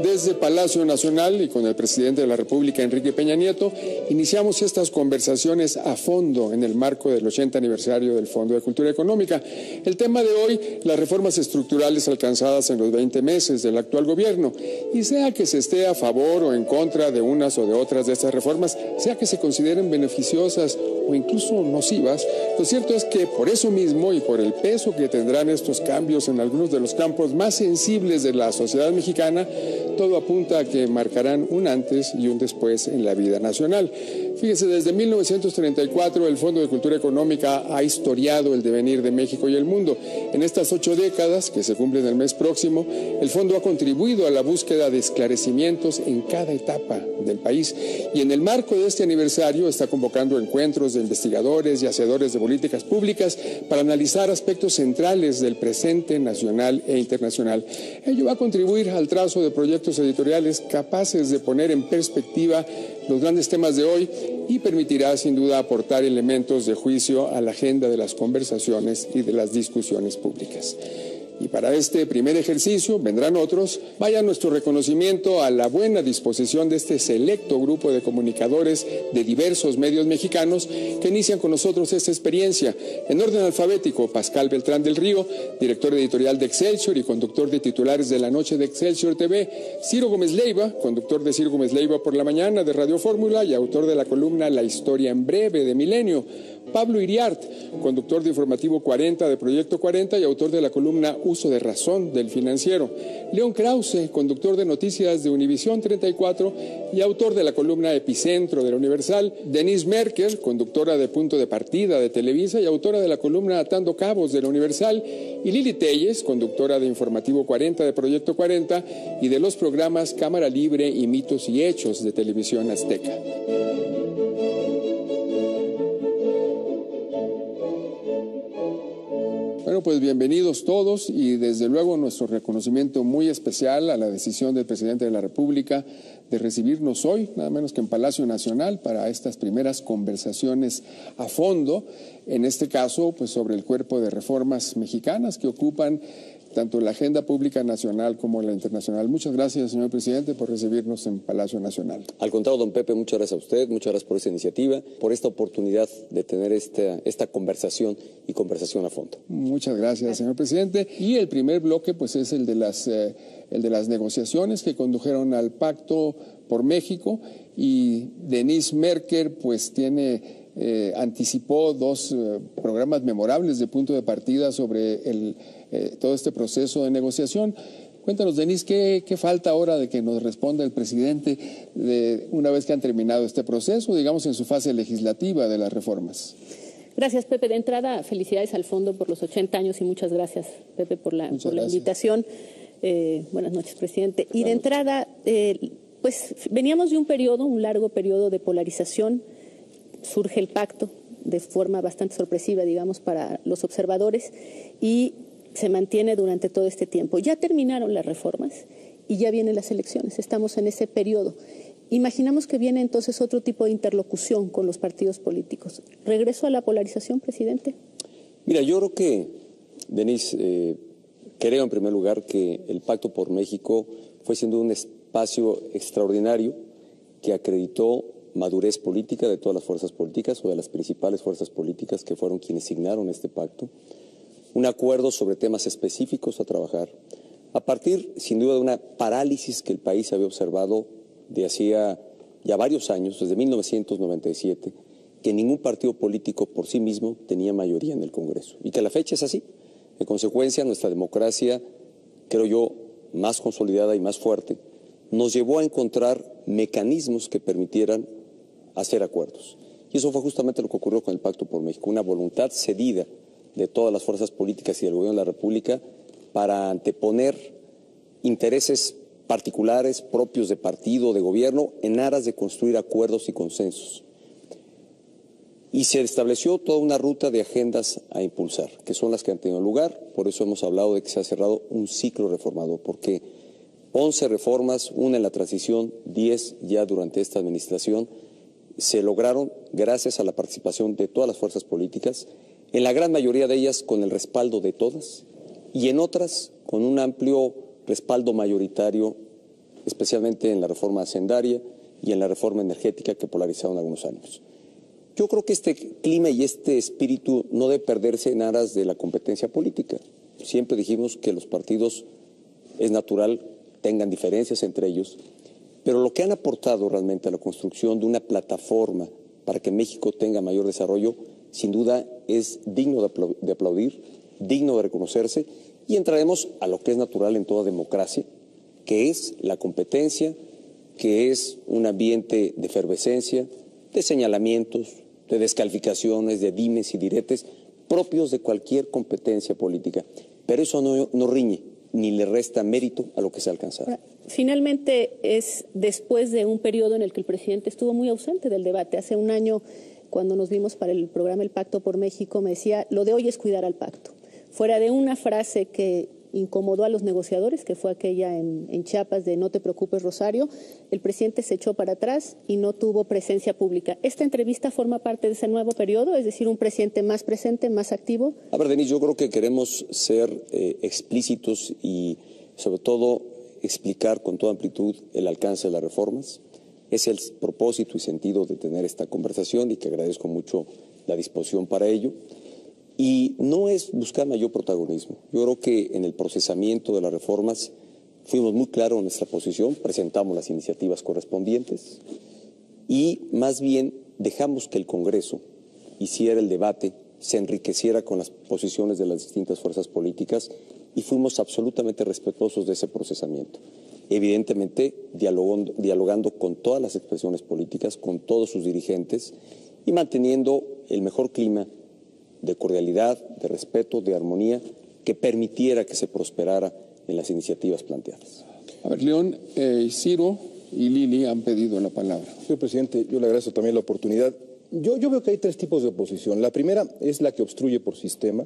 Desde Palacio Nacional y con el presidente de la República, Enrique Peña Nieto, iniciamos estas conversaciones a fondo en el marco del 80 aniversario del Fondo de Cultura Económica. El tema de hoy, las reformas estructurales alcanzadas en los 20 meses del actual gobierno. Y sea que se esté a favor o en contra de unas o de otras de estas reformas, sea que se consideren beneficiosas o incluso nocivas, lo cierto es que por eso mismo y por el peso que tendrán estos cambios en algunos de los campos más sensibles de la sociedad mexicana, todo apunta a que marcarán un antes y un después en la vida nacional. Fíjese, desde 1934 el Fondo de Cultura Económica ha historiado el devenir de México y el mundo. En estas 8 décadas, que se cumplen el mes próximo, el fondo ha contribuido a la búsqueda de esclarecimientos en cada etapa del país. Y en el marco de este aniversario está convocando encuentros de investigadores y hacedores de políticas públicas para analizar aspectos centrales del presente nacional e internacional. Ello va a contribuir al trazo de proyectos editoriales capaces de poner en perspectiva los grandes temas de hoy y permitirá sin duda aportar elementos de juicio a la agenda de las conversaciones y de las discusiones públicas. Y para este primer ejercicio vendrán otros. Vaya nuestro reconocimiento a la buena disposición de este selecto grupo de comunicadores de diversos medios mexicanos que inician con nosotros esta experiencia. En orden alfabético, Pascal Beltrán del Río, director editorial de Excelsior y conductor de titulares de la noche de Excelsior TV. Ciro Gómez Leiva, conductor de Ciro Gómez Leiva por la mañana de Radio Fórmula y autor de la columna La Historia en Breve de Milenio. Pablo Iriart, conductor de Informativo 40 de Proyecto 40 y autor de la columna Uso de Razón del Financiero. León Krause, conductor de Noticias de Univisión 34 y autor de la columna Epicentro de la Universal. Denise Merker, conductora de Punto de Partida de Televisa y autora de la columna Atando Cabos de la Universal. Y Lili Telles, conductora de Informativo 40 de Proyecto 40 y de los programas Cámara Libre y Mitos y Hechos de Televisión Azteca. Bueno, pues bienvenidos todos y desde luego nuestro reconocimiento muy especial a la decisión del presidente de la República de recibirnos hoy, nada menos que en Palacio Nacional, para estas primeras conversaciones a fondo, en este caso, pues sobre el cuerpo de reformas mexicanas que ocupan tanto la agenda pública nacional como la internacional. Muchas gracias, señor presidente, por recibirnos en Palacio Nacional. Al contrario, don Pepe, muchas gracias a usted, muchas gracias por esta iniciativa, por esta oportunidad de tener esta conversación y conversación a fondo. Muchas gracias, señor presidente. Y el primer bloque, pues, es el de las negociaciones que condujeron al Pacto por México, y Denise Merker, pues, anticipó 2 programas memorables de punto de partida sobre todo este proceso de negociación. Cuéntanos, Denise, ¿qué falta ahora de que nos responda el presidente una vez que han terminado este proceso, digamos, en su fase legislativa de las reformas? Gracias, Pepe. De entrada, felicidades al Fondo por los 80 años y muchas gracias, Pepe, por la invitación. Buenas noches, presidente. Y de entrada, pues veníamos de un largo periodo de polarización. Surge el pacto de forma bastante sorpresiva, digamos, para los observadores, y se mantiene durante todo este tiempo. Ya terminaron las reformas y ya vienen las elecciones. Estamos en ese periodo. Imaginamos que viene entonces otro tipo de interlocución con los partidos políticos. ¿Regreso a la polarización, presidente? Mira, yo creo que, Denise, creo en primer lugar que el Pacto por México fue siendo un espacio extraordinario que acreditó madurez política de todas las fuerzas políticas o de las principales fuerzas políticas que fueron quienes signaron este pacto, un acuerdo sobre temas específicos a trabajar, a partir, sin duda, de una parálisis que el país había observado de hacía ya varios años, desde 1997, que ningún partido político por sí mismo tenía mayoría en el Congreso, y que a la fecha es así. En consecuencia, nuestra democracia, creo yo, más consolidada y más fuerte, nos llevó a encontrar mecanismos que permitieran hacer acuerdos. Y eso fue justamente lo que ocurrió con el Pacto por México, una voluntad cedida de todas las fuerzas políticas y del Gobierno de la República para anteponer intereses particulares propios de partido, de gobierno, en aras de construir acuerdos y consensos. Y se estableció toda una ruta de agendas a impulsar, que son las que han tenido lugar. Por eso hemos hablado de que se ha cerrado un ciclo reformador, porque 11 reformas, una en la transición, 10 ya durante esta administración, se lograron gracias a la participación de todas las fuerzas políticas, en la gran mayoría de ellas con el respaldo de todas, y en otras con un amplio respaldo mayoritario especialmente en la reforma hacendaria y en la reforma energética que polarizaron algunos años. Yo creo que este clima y este espíritu no debe perderse en aras de la competencia política. Siempre dijimos que los partidos es natural tengan diferencias entre ellos, pero lo que han aportado realmente a la construcción de una plataforma para que México tenga mayor desarrollo, sin duda es digno de aplaudir, digno de reconocerse, y entraremos a lo que es natural en toda democracia, que es la competencia, que es un ambiente de efervescencia, de señalamientos, de descalificaciones, de dimes y diretes, propios de cualquier competencia política. Pero eso no riñe ni le resta mérito a lo que se ha alcanzado. Finalmente es después de un periodo en el que el presidente estuvo muy ausente del debate. Hace un año, cuando nos vimos para el programa El Pacto por México, me decía, lo de hoy es cuidar al pacto. Fuera de una frase que incomodó a los negociadores, que fue aquella en Chiapas de no te preocupes, Rosario, el presidente se echó para atrás y no tuvo presencia pública. ¿Esta entrevista forma parte de ese nuevo periodo? Es decir, un presidente más presente, más activo. A ver, Denise, yo creo que queremos ser explícitos y sobre todo explicar con toda amplitud el alcance de las reformas. Ese es el propósito y sentido de tener esta conversación y que agradezco mucho la disposición para ello. Y no es buscar mayor protagonismo. Yo creo que en el procesamiento de las reformas fuimos muy claros en nuestra posición, presentamos las iniciativas correspondientes y más bien dejamos que el Congreso hiciera el debate, se enriqueciera con las posiciones de las distintas fuerzas políticas y fuimos absolutamente respetuosos de ese procesamiento. Evidentemente, dialogando con todas las expresiones políticas, con todos sus dirigentes y manteniendo el mejor clima de cordialidad, de respeto, de armonía, que permitiera que se prosperara en las iniciativas planteadas. A ver, León, Ciro y Lili han pedido la palabra. Señor presidente, yo le agradezco también la oportunidad. Yo veo que hay tres tipos de oposición. La primera es la que obstruye por sistema,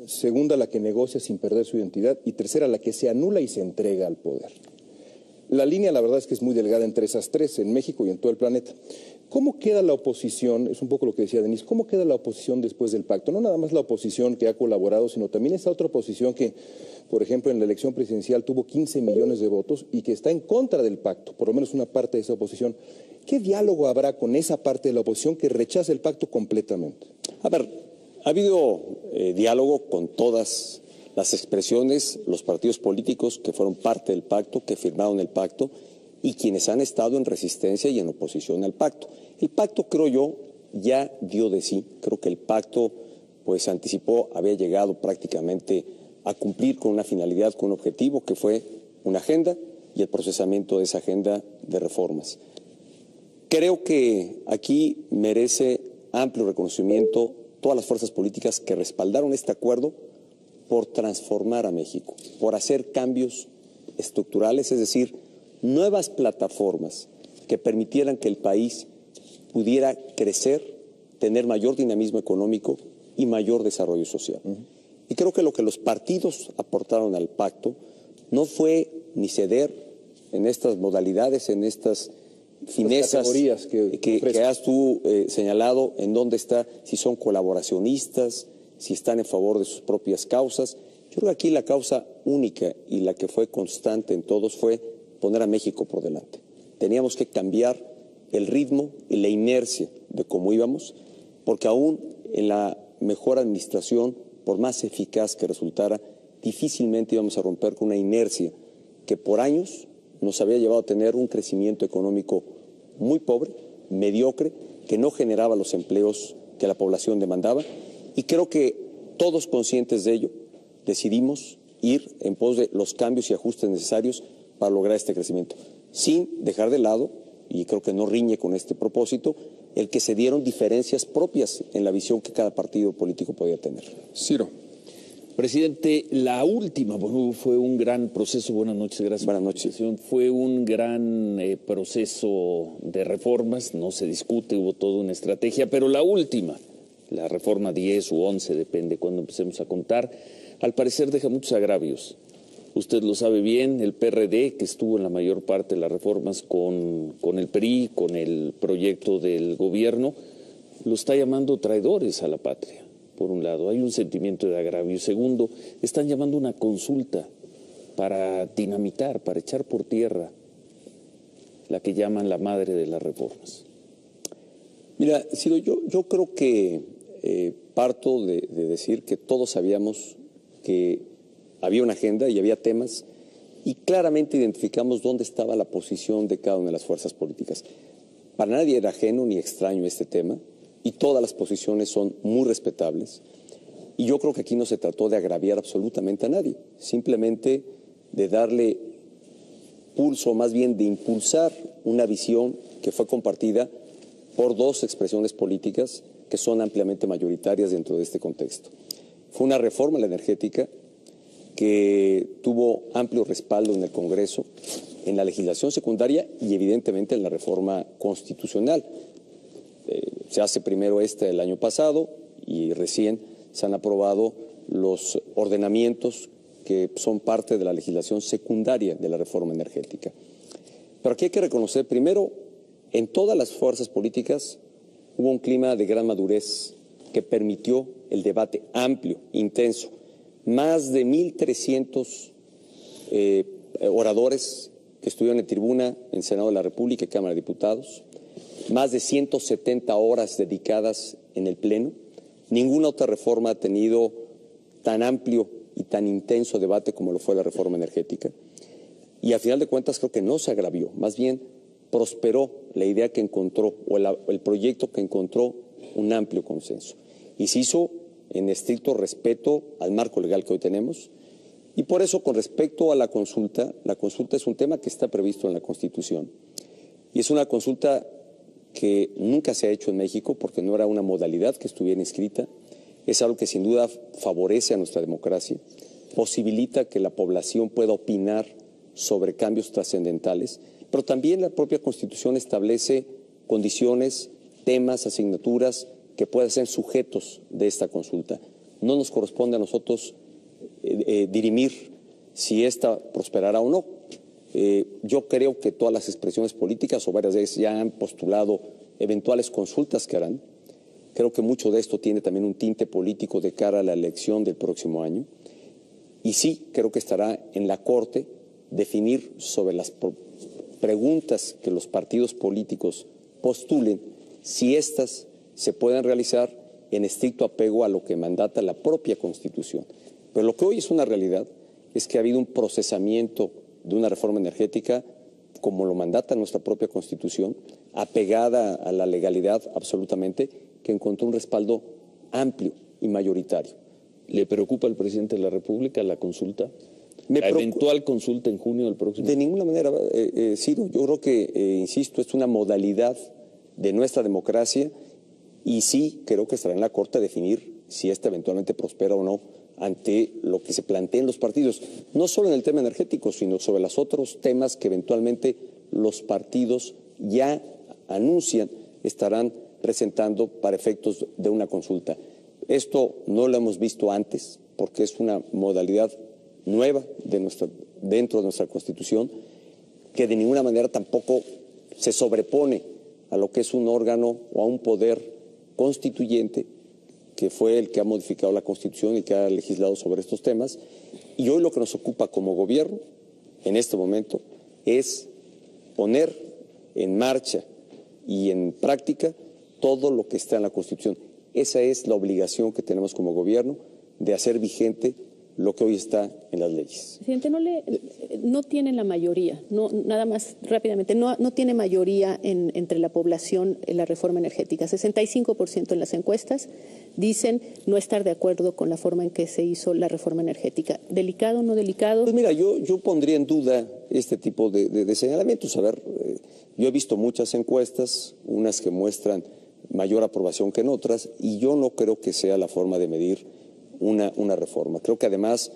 segunda la que negocia sin perder su identidad y tercera la que se anula y se entrega al poder. La línea, la verdad es que es muy delgada entre esas tres, en México y en todo el planeta. ¿Cómo queda la oposición? Es un poco lo que decía Denise. ¿Cómo queda la oposición después del pacto? No nada más la oposición que ha colaborado, sino también esa otra oposición que, por ejemplo, en la elección presidencial tuvo 15 millones de votos y que está en contra del pacto, por lo menos una parte de esa oposición. ¿Qué diálogo habrá con esa parte de la oposición que rechaza el pacto completamente? A ver, ha habido diálogo con todas las expresiones, los partidos políticos que fueron parte del pacto, que firmaron el pacto, y quienes han estado en resistencia y en oposición al pacto. El pacto, creo yo, ya dio de sí. Creo que el pacto, pues, anticipó, había llegado prácticamente a cumplir con una finalidad, con un objetivo, que fue una agenda y el procesamiento de esa agenda de reformas. Creo que aquí merece amplio reconocimiento todas las fuerzas políticas que respaldaron este acuerdo por transformar a México, por hacer cambios estructurales, es decir, nuevas plataformas que permitieran que el país pudiera crecer, tener mayor dinamismo económico y mayor desarrollo social. Y creo que lo que los partidos aportaron al pacto no fue ni ceder en estas modalidades, en estas finezas que has tú señalado, en dónde está, si son colaboracionistas, si están en favor de sus propias causas. Yo creo que aquí la causa única y la que fue constante en todos fue poner a México por delante. Teníamos que cambiar el ritmo y la inercia de cómo íbamos, porque aún en la mejor administración, por más eficaz que resultara, difícilmente íbamos a romper con una inercia que por años nos había llevado a tener un crecimiento económico muy pobre, mediocre, que no generaba los empleos que la población demandaba, y creo que todos conscientes de ello decidimos ir en pos de los cambios y ajustes necesarios para lograr este crecimiento, sin dejar de lado, y creo que no riñe con este propósito, el que se dieron diferencias propias en la visión que cada partido político podía tener. Ciro. Presidente, la última fue un gran proceso. Buenas noches, gracias. Buenas noches. Fue un gran proceso de reformas, no se discute, hubo toda una estrategia, pero la última, la reforma 10 u 11, depende cuando empecemos a contar, al parecer deja muchos agravios. Usted lo sabe bien, el PRD, que estuvo en la mayor parte de las reformas con el PRI, con el proyecto del gobierno, lo está llamando traidores a la patria. Por un lado, hay un sentimiento de agravio. Segundo, están llamando una consulta para dinamitar, para echar por tierra la que llaman la madre de las reformas? Mira, Ciro, yo creo que parto de decir que todos sabíamos que había una agenda y había temas y claramente identificamos dónde estaba la posición de cada una de las fuerzas políticas. Para nadie era ajeno ni extraño este tema y todas las posiciones son muy respetables. Y yo creo que aquí no se trató de agraviar absolutamente a nadie, simplemente de darle pulso, más bien de impulsar una visión que fue compartida por dos expresiones políticas que son ampliamente mayoritarias dentro de este contexto. Fue una reforma a la energética que tuvo amplio respaldo en el Congreso, en la legislación secundaria y evidentemente en la reforma constitucional. Se hace primero el año pasado y recién se han aprobado los ordenamientos que son parte de la legislación secundaria de la reforma energética. Pero aquí hay que reconocer, primero, en todas las fuerzas políticas hubo un clima de gran madurez que permitió el debate amplio, intenso. Más de 1.300 oradores que estuvieron en tribuna en Senado de la República y Cámara de Diputados, más de 170 horas dedicadas en el Pleno. Ninguna otra reforma ha tenido tan amplio y tan intenso debate como lo fue la reforma energética. Y al final de cuentas creo que no se agravió, más bien prosperó la idea que encontró o el proyecto que encontró un amplio consenso. Y se hizo en estricto respeto al marco legal que hoy tenemos. Y por eso, con respecto a la consulta es un tema que está previsto en la Constitución. Y es una consulta que nunca se ha hecho en México porque no era una modalidad que estuviera inscrita. Es algo que sin duda favorece a nuestra democracia, posibilita que la población pueda opinar sobre cambios trascendentales, pero también la propia Constitución establece condiciones, temas, asignaturas que puedan ser sujetos de esta consulta. No nos corresponde a nosotros dirimir si esta prosperará o no. Yo creo que todas las expresiones políticas o varias veces ya han postulado eventuales consultas que harán. Creo que mucho de esto tiene también un tinte político de cara a la elección del próximo año. Y sí, creo que estará en la Corte definir sobre las preguntas que los partidos políticos postulen, si éstas se pueden realizar en estricto apego a lo que mandata la propia Constitución. Pero lo que hoy es una realidad es que ha habido un procesamiento de una reforma energética como lo mandata nuestra propia Constitución, apegada a la legalidad absolutamente, que encontró un respaldo amplio y mayoritario. ¿Le preocupa al presidente de la República la consulta? ¿La eventual consulta en junio del próximo año? De ninguna manera, Ciro. Yo creo que, insisto, es una modalidad de nuestra democracia y sí creo que estará en la Corte a definir si esta eventualmente prospera o no ante lo que se planteen los partidos, no solo en el tema energético, sino sobre los otros temas que eventualmente los partidos ya anuncian estarán presentando para efectos de una consulta. Esto no lo hemos visto antes porque es una modalidad nueva dentro de nuestra Constitución que de ninguna manera tampoco se sobrepone a lo que es un órgano o a un poder constituyente que fue el que ha modificado la Constitución y que ha legislado sobre estos temas. Y hoy lo que nos ocupa como gobierno, en este momento, es poner en marcha y en práctica todo lo que está en la Constitución. Esa es la obligación que tenemos como gobierno de hacer vigente lo que hoy está en las leyes. Presidente, no tienen la mayoría, nada más rápidamente, no tiene mayoría entre la población en la reforma energética. 65% en las encuestas dicen no estar de acuerdo con la forma en que se hizo la reforma energética. ¿Delicado o no delicado? Pues mira, yo pondría en duda este tipo de señalamientos. A ver, yo he visto muchas encuestas, unas que muestran mayor aprobación que en otras, y yo no creo que sea la forma de medir una reforma. Creo que además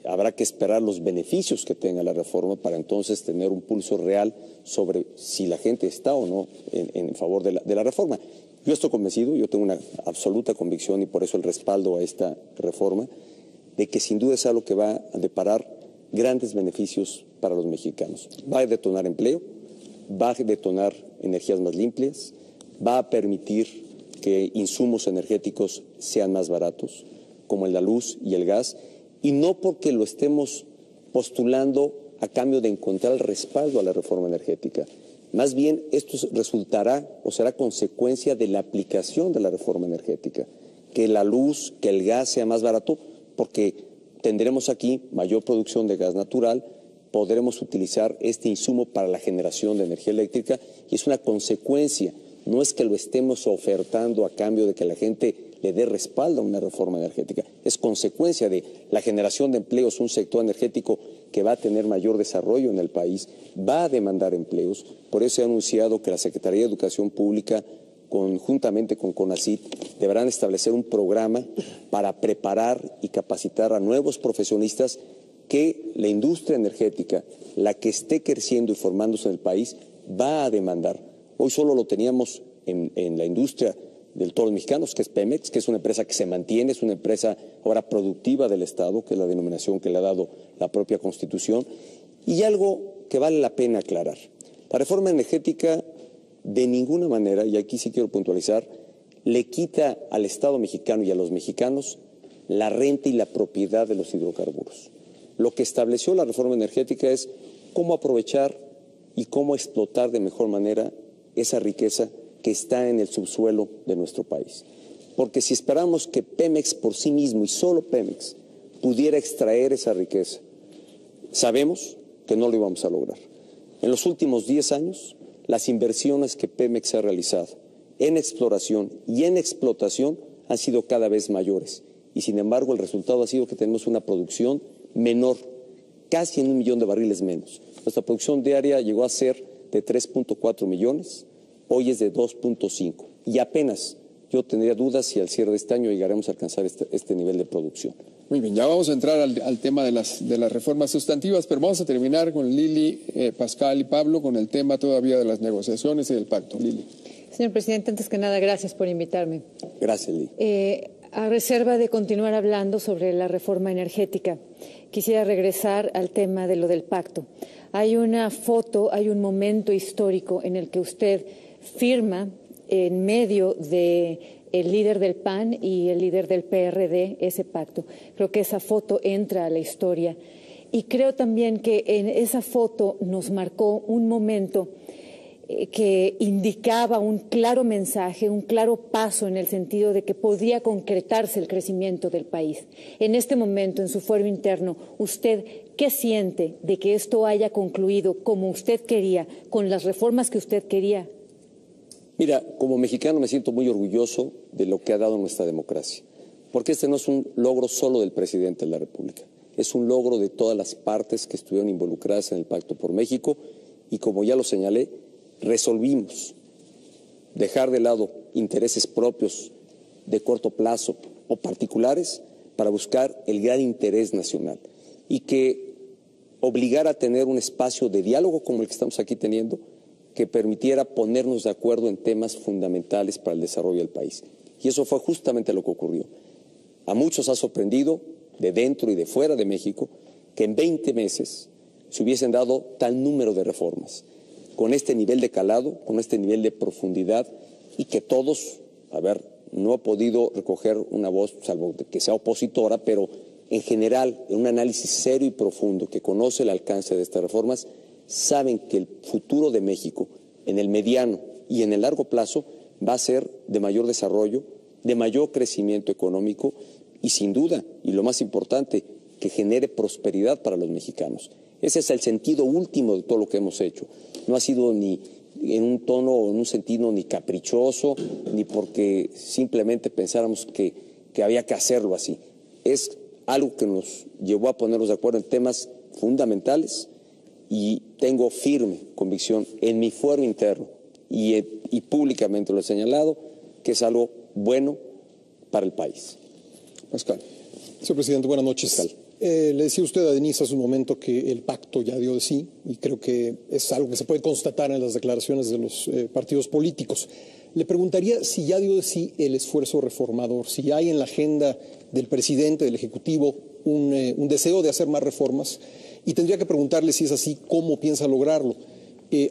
habrá que esperar los beneficios que tenga la reforma para entonces tener un pulso real sobre si la gente está o no en favor de la reforma. Yo estoy convencido, yo tengo una absoluta convicción y por eso el respaldo a esta reforma, de que sin duda es algo que va a deparar grandes beneficios para los mexicanos. Va a detonar empleo, va a detonar energías más limpias, va a permitir que insumos energéticos sean más baratos, como la luz y el gas, y no porque lo estemos postulando a cambio de encontrar el respaldo a la reforma energética. Más bien, esto resultará o será consecuencia de la aplicación de la reforma energética. Que la luz, que el gas sea más barato, porque tendremos aquí mayor producción de gas natural, podremos utilizar este insumo para la generación de energía eléctrica y es una consecuencia. No es que lo estemos ofertando a cambio de que la gente le dé respaldo a una reforma energética. Es consecuencia de la generación de empleos, un sector energético que va a tener mayor desarrollo en el país, va a demandar empleos. Por eso he anunciado que la Secretaría de Educación Pública, conjuntamente con CONACYT, deberán establecer un programa para preparar y capacitar a nuevos profesionistas que la industria energética, la que esté creciendo y formándose en el país, va a demandar. Hoy solo lo teníamos en la industria del toros mexicanos, que es Pemex, que es una empresa que se mantiene, es una empresa ahora productiva del Estado, que es la denominación que le ha dado la propia Constitución. Y algo que vale la pena aclarar. La reforma energética de ninguna manera, y aquí sí quiero puntualizar, le quita al Estado mexicano y a los mexicanos la renta y la propiedad de los hidrocarburos. Lo que estableció la reforma energética es cómo aprovechar y cómo explotar de mejor manera esa riqueza que está en el subsuelo de nuestro país. Porque si esperamos que Pemex por sí mismo y solo Pemex pudiera extraer esa riqueza, sabemos que no lo íbamos a lograr. En los últimos 10 años, las inversiones que Pemex ha realizado en exploración y en explotación han sido cada vez mayores. Y sin embargo, el resultado ha sido que tenemos una producción menor, casi en 1 millón de barriles menos. Nuestra producción diaria llegó a ser de 3.4 millones, hoy es de 2.5. Y apenas yo tendría dudas si al cierre de este año llegaremos a alcanzar este nivel de producción. Muy bien, ya vamos a entrar al tema de las reformas sustantivas, pero vamos a terminar con Lili, Pascal y Pablo con el tema todavía de las negociaciones y del pacto. Lili. Señor presidente, antes que nada, gracias por invitarme. Gracias, Lili. A reserva de continuar hablando sobre la reforma energética, quisiera regresar al tema de lo del pacto. Hay una foto, hay un momento histórico en el que usted firma en medio de el líder del PAN y el líder del PRD ese pacto. Creo que esa foto entra a la historia y creo también que en esa foto nos marcó un momento que indicaba un claro mensaje, un claro paso en el sentido de que podía concretarse el crecimiento del país. En este momento, en su fuero interno, ¿usted qué siente de que esto haya concluido como usted quería, con las reformas que usted quería? Mira, como mexicano me siento muy orgulloso de lo que ha dado nuestra democracia, porque este no es un logro solo del presidente de la República, es un logro de todas las partes que estuvieron involucradas en el Pacto por México y, como ya lo señalé, resolvimos dejar de lado intereses propios de corto plazo o particulares para buscar el gran interés nacional y que obligara a tener un espacio de diálogo como el que estamos aquí teniendo, que permitiera ponernos de acuerdo en temas fundamentales para el desarrollo del país. Y eso fue justamente lo que ocurrió. A muchos ha sorprendido, de dentro y de fuera de México, que en 20 meses se hubiesen dado tal número de reformas, con este nivel de calado, con este nivel de profundidad, y que todos, no he podido recoger una voz, salvo que sea opositora, pero en general, en un análisis serio y profundo que conoce el alcance de estas reformas, saben que el futuro de México, en el mediano y en el largo plazo, va a ser de mayor desarrollo, de mayor crecimiento económico y, sin duda, y lo más importante, que genere prosperidad para los mexicanos. Ese es el sentido último de todo lo que hemos hecho. No ha sido ni en un tono o en un sentido ni caprichoso, ni porque simplemente pensáramos que había que hacerlo así. Es algo que nos llevó a ponernos de acuerdo en temas fundamentales y tengo firme convicción en mi fuero interno y públicamente lo he señalado, que es algo bueno para el país. Pascal. Señor presidente, buenas noches. Pascal. Le decía usted a Denise hace un momento que el pacto ya dio de sí y creo que es algo que se puede constatar en las declaraciones de los partidos políticos. Le preguntaría si ya dio de sí el esfuerzo reformador, si hay en la agenda del presidente, del Ejecutivo, un deseo de hacer más reformas, y tendría que preguntarle, si es así, cómo piensa lograrlo.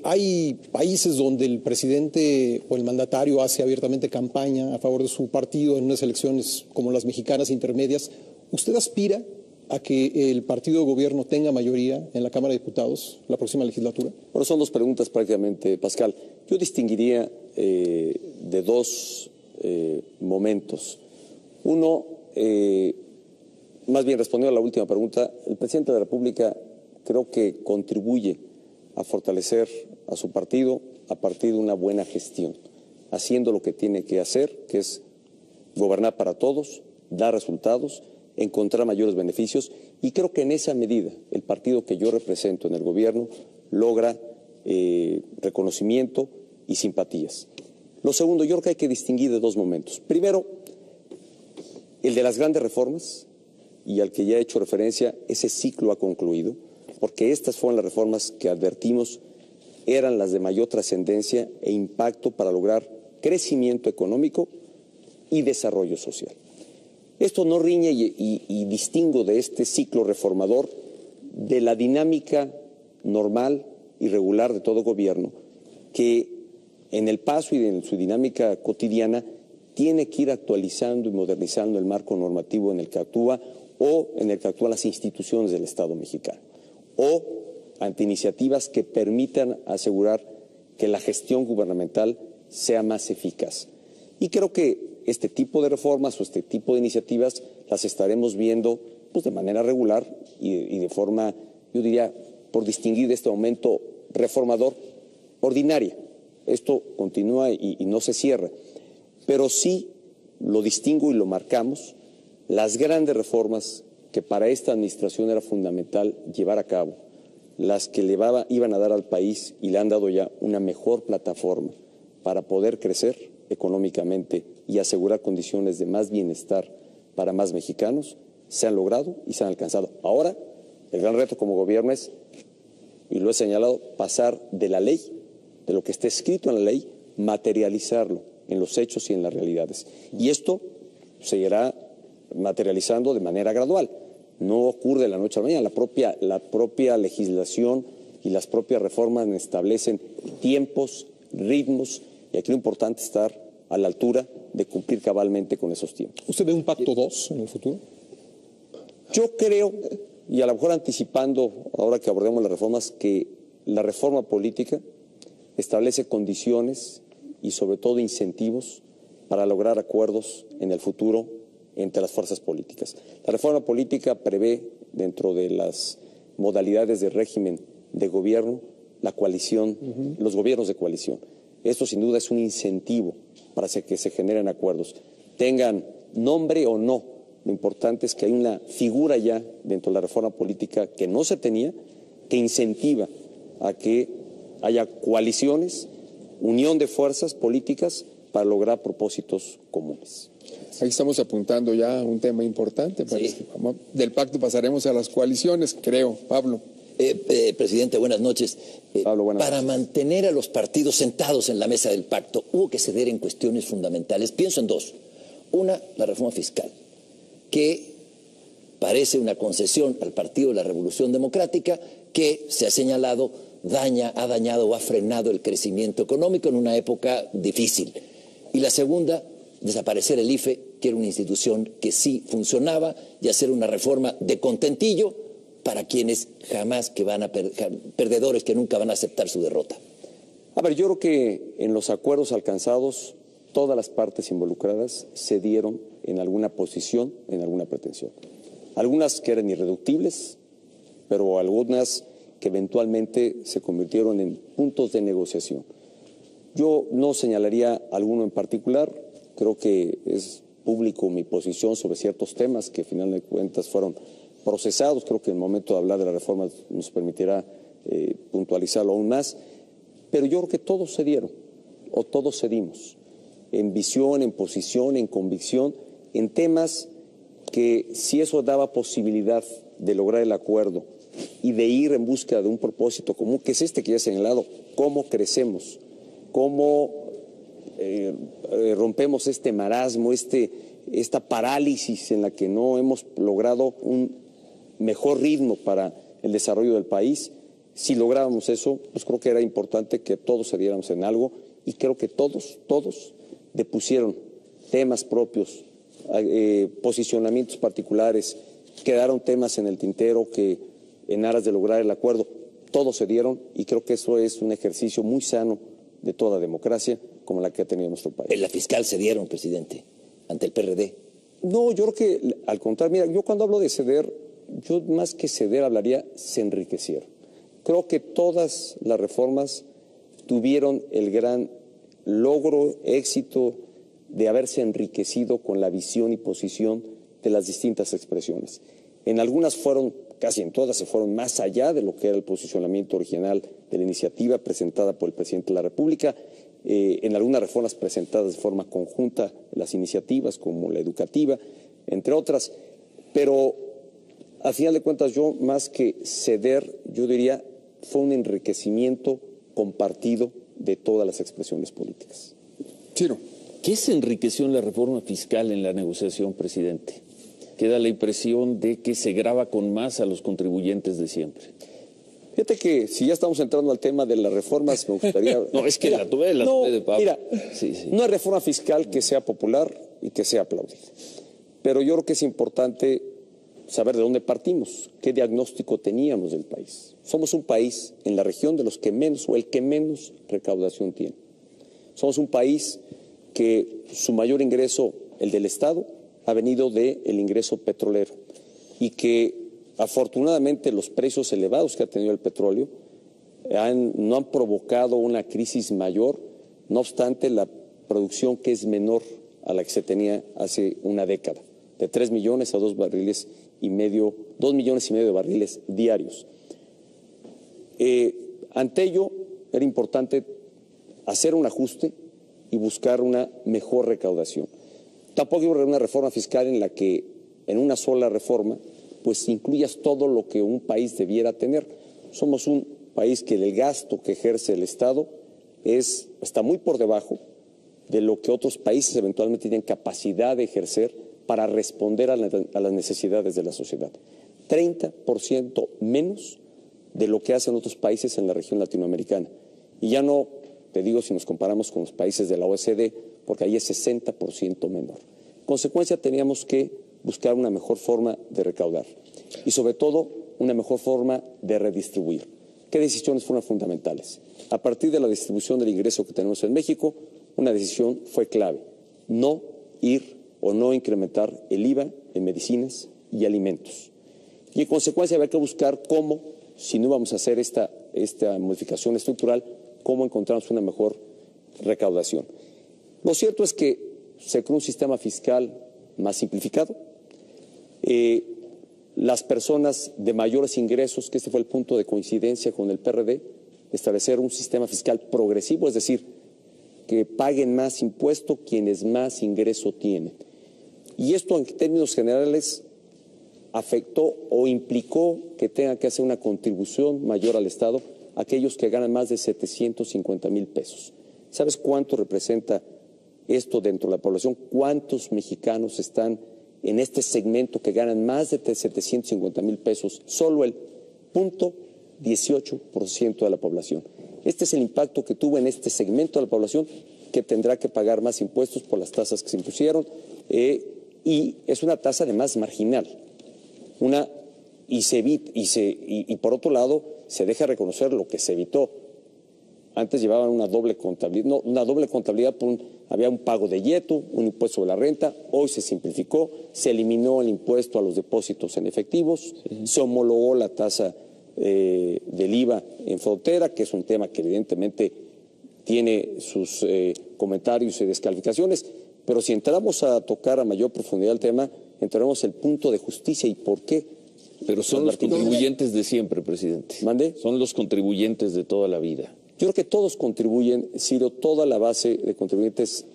Hay países donde el presidente o el mandatario hace abiertamente campaña a favor de su partido en unas elecciones como las mexicanas intermedias. ¿Usted aspira a que el partido de gobierno tenga mayoría en la Cámara de Diputados la próxima legislatura? Bueno, son dos preguntas prácticamente, Pascal. Yo distinguiría de dos momentos. Uno, más bien respondiendo a la última pregunta, el presidente de la República creo que contribuye a fortalecer a su partido a partir de una buena gestión, haciendo lo que tiene que hacer, que es gobernar para todos, dar resultados, encontrar mayores beneficios, y creo que en esa medida el partido que yo represento en el gobierno logra reconocimiento y simpatías. Lo segundo, yo creo que hay que distinguir de dos momentos. Primero, el de las grandes reformas, y al que ya he hecho referencia, ese ciclo ha concluido, porque estas fueron las reformas que advertimos eran las de mayor trascendencia e impacto para lograr crecimiento económico y desarrollo social. Esto no riñe y distingo de este ciclo reformador de la dinámica normal y regular de todo gobierno, que en el paso y en su dinámica cotidiana tiene que ir actualizando y modernizando el marco normativo en el que actúa o en el que actúan las instituciones del Estado mexicano, o ante iniciativas que permitan asegurar que la gestión gubernamental sea más eficaz. Y creo que este tipo de reformas o este tipo de iniciativas las estaremos viendo pues, de manera regular y de forma, yo diría, por distinguir de este momento reformador, ordinaria. Esto continúa y no se cierra, pero sí lo distingo y lo marcamos, las grandes reformas que para esta administración era fundamental llevar a cabo, las que iban a dar al país y le han dado ya una mejor plataforma para poder crecer económicamente y asegurar condiciones de más bienestar para más mexicanos, se han logrado y se han alcanzado. Ahora, el gran reto como gobierno es, y lo he señalado, pasar de la ley, de lo que está escrito en la ley, materializarlo en los hechos y en las realidades. Y esto se irá materializando de manera gradual. No ocurre de la noche a la mañana. La propia legislación y las propias reformas establecen tiempos, ritmos, y aquí lo importante es estar a la altura de cumplir cabalmente con esos tiempos. ¿Usted ve un pacto 2 en el futuro? Yo creo, y a lo mejor anticipando, ahora que abordemos las reformas, que la reforma política establece condiciones y sobre todo incentivos para lograr acuerdos en el futuro entre las fuerzas políticas. La reforma política prevé, dentro de las modalidades de régimen de gobierno, la coalición, los gobiernos de coalición. Esto sin duda es un incentivo para que se generen acuerdos, tengan nombre o no. Lo importante es que hay una figura ya dentro de la reforma política que no se tenía, que incentiva a que haya coaliciones, unión de fuerzas políticas para lograr propósitos comunes. Ahí estamos apuntando ya a un tema importante. Parece. Sí. Del pacto pasaremos a las coaliciones, creo. Pablo. Presidente, buenas noches. Pablo, buenas Para noches. mantener a los partidos sentados en la mesa del pacto, hubo que ceder en cuestiones fundamentales. Pienso en dos. Una, la reforma fiscal, que parece una concesión al Partido de la Revolución Democrática, que se ha señalado ha dañado o ha frenado el crecimiento económico en una época difícil. Y la segunda, desaparecer el IFE, que era una institución que sí funcionaba, y hacer una reforma de contentillo para quienes jamás que van a perdedores que nunca van a aceptar su derrota. A ver, yo creo que en los acuerdos alcanzados todas las partes involucradas cedieron en alguna posición, en alguna pretensión. Algunas que eran irreductibles, pero algunas que eventualmente se convirtieron en puntos de negociación. Yo no señalaría alguno en particular, creo que es público mi posición sobre ciertos temas que, al final de cuentas, fueron procesados. Creo que el momento de hablar de la reforma nos permitirá puntualizarlo aún más, pero yo creo que todos cedieron, o todos cedimos, en visión, en posición, en convicción, en temas que, si eso daba posibilidad de lograr el acuerdo y de ir en búsqueda de un propósito común, que es este que ya he señalado, cómo crecemos, cómo rompemos este marasmo, esta parálisis en la que no hemos logrado un mejor ritmo para el desarrollo del país. Si lográbamos eso, pues creo que era importante que todos cediéramos en algo, y creo que todos depusieron temas propios, posicionamientos particulares quedaron temas en el tintero que en aras de lograr el acuerdo, todos se dieron y creo que eso es un ejercicio muy sano de toda democracia como la que ha tenido nuestro país. En la fiscal se dieron, presidente, ante el PRD. No, yo creo que al contrario, mira, yo cuando hablo de ceder, yo más que ceder hablaría se enriquecieron. Creo que todas las reformas tuvieron el gran logro, éxito de haberse enriquecido con la visión y posición de las distintas expresiones. En algunas fueron, casi en todas, se fueron más allá de lo que era el posicionamiento original de la iniciativa presentada por el presidente de la República. En algunas reformas presentadas de forma conjunta, las iniciativas como la educativa, entre otras. Pero, al final de cuentas, yo más que ceder, yo diría, fue un enriquecimiento compartido de todas las expresiones políticas. Ciro. ¿Qué se enriqueció en la reforma fiscal en la negociación, presidente? Queda la impresión de que se grava con más a los contribuyentes de siempre. Fíjate que si ya estamos entrando al tema de las reformas, me gustaría... No, es que la tuve de Pablo. Mira, sí. No hay reforma fiscal que sea popular y que sea aplaudida. Pero yo creo que es importante saber de dónde partimos, qué diagnóstico teníamos del país. Somos un país en la región de los que menos o el que menos recaudación tiene. Somos un país que su mayor ingreso, el del Estado, ha venido del ingreso petrolero y que afortunadamente los precios elevados que ha tenido el petróleo no han provocado una crisis mayor, no obstante la producción que es menor a la que se tenía hace una década, de 3 millones a 2 millones y medio de barriles diarios. Ante ello era importante hacer un ajuste y buscar una mejor recaudación. Tampoco hay una reforma fiscal en la que en una sola reforma pues incluyas todo lo que un país debiera tener. Somos un país que el gasto que ejerce el Estado está muy por debajo de lo que otros países eventualmente tienen capacidad de ejercer para responder a las necesidades de la sociedad. 30% menos de lo que hacen otros países en la región latinoamericana. Y ya no te digo si nos comparamos con los países de la OECD, porque ahí es 60% menor. En consecuencia, teníamos que buscar una mejor forma de recaudar y, sobre todo, una mejor forma de redistribuir. ¿Qué decisiones fueron fundamentales? A partir de la distribución del ingreso que tenemos en México, una decisión fue clave: no ir o no incrementar el IVA en medicinas y alimentos. Y, en consecuencia, había que buscar cómo, si no íbamos a hacer esta modificación estructural, cómo encontramos una mejor recaudación. Lo cierto es que se creó un sistema fiscal más simplificado. Las personas de mayores ingresos, que este fue el punto de coincidencia con el PRD, establecer un sistema fiscal progresivo, es decir, que paguen más impuesto quienes más ingreso tienen. Y esto, en términos generales, afectó o implicó que tenga que hacer una contribución mayor al Estado aquellos que ganan más de 750,000 pesos. ¿Sabes cuánto representa esto dentro de la población? ¿Cuántos mexicanos están en este segmento que ganan más de 750,000 pesos? Solo el 0.18% de la población. Este es el impacto que tuvo en este segmento de la población, que tendrá que pagar más impuestos por las tasas que se impusieron, y es una tasa además marginal. Y por otro lado, se deja reconocer lo que se evitó. Antes llevaban una doble contabilidad, había un pago de IETU, un impuesto sobre la renta. Hoy se simplificó, se eliminó el impuesto a los depósitos en efectivos, se homologó la tasa del IVA en frontera, que es un tema que evidentemente tiene sus comentarios y descalificaciones, pero si entramos a tocar a mayor profundidad el tema, entraremos el punto de justicia y por qué. Pero son los contribuyentes de siempre, presidente. ¿Mande? Son los contribuyentes de toda la vida. Yo creo que todos contribuyen, Ciro, toda la base de contribuyentes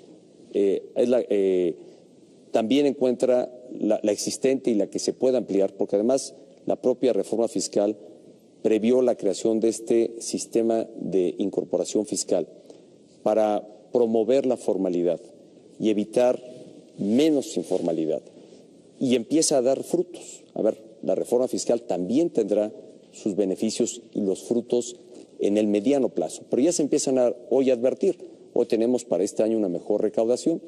también encuentra la existente y la que se puede ampliar, porque además la propia reforma fiscal previó la creación de este sistema de incorporación fiscal para promover la formalidad y evitar menos informalidad. Y empieza a dar frutos. A ver, la reforma fiscal también tendrá sus beneficios y los frutos en el mediano plazo. Pero ya se empiezan hoy a advertir. Hoy tenemos para este año una mejor recaudación.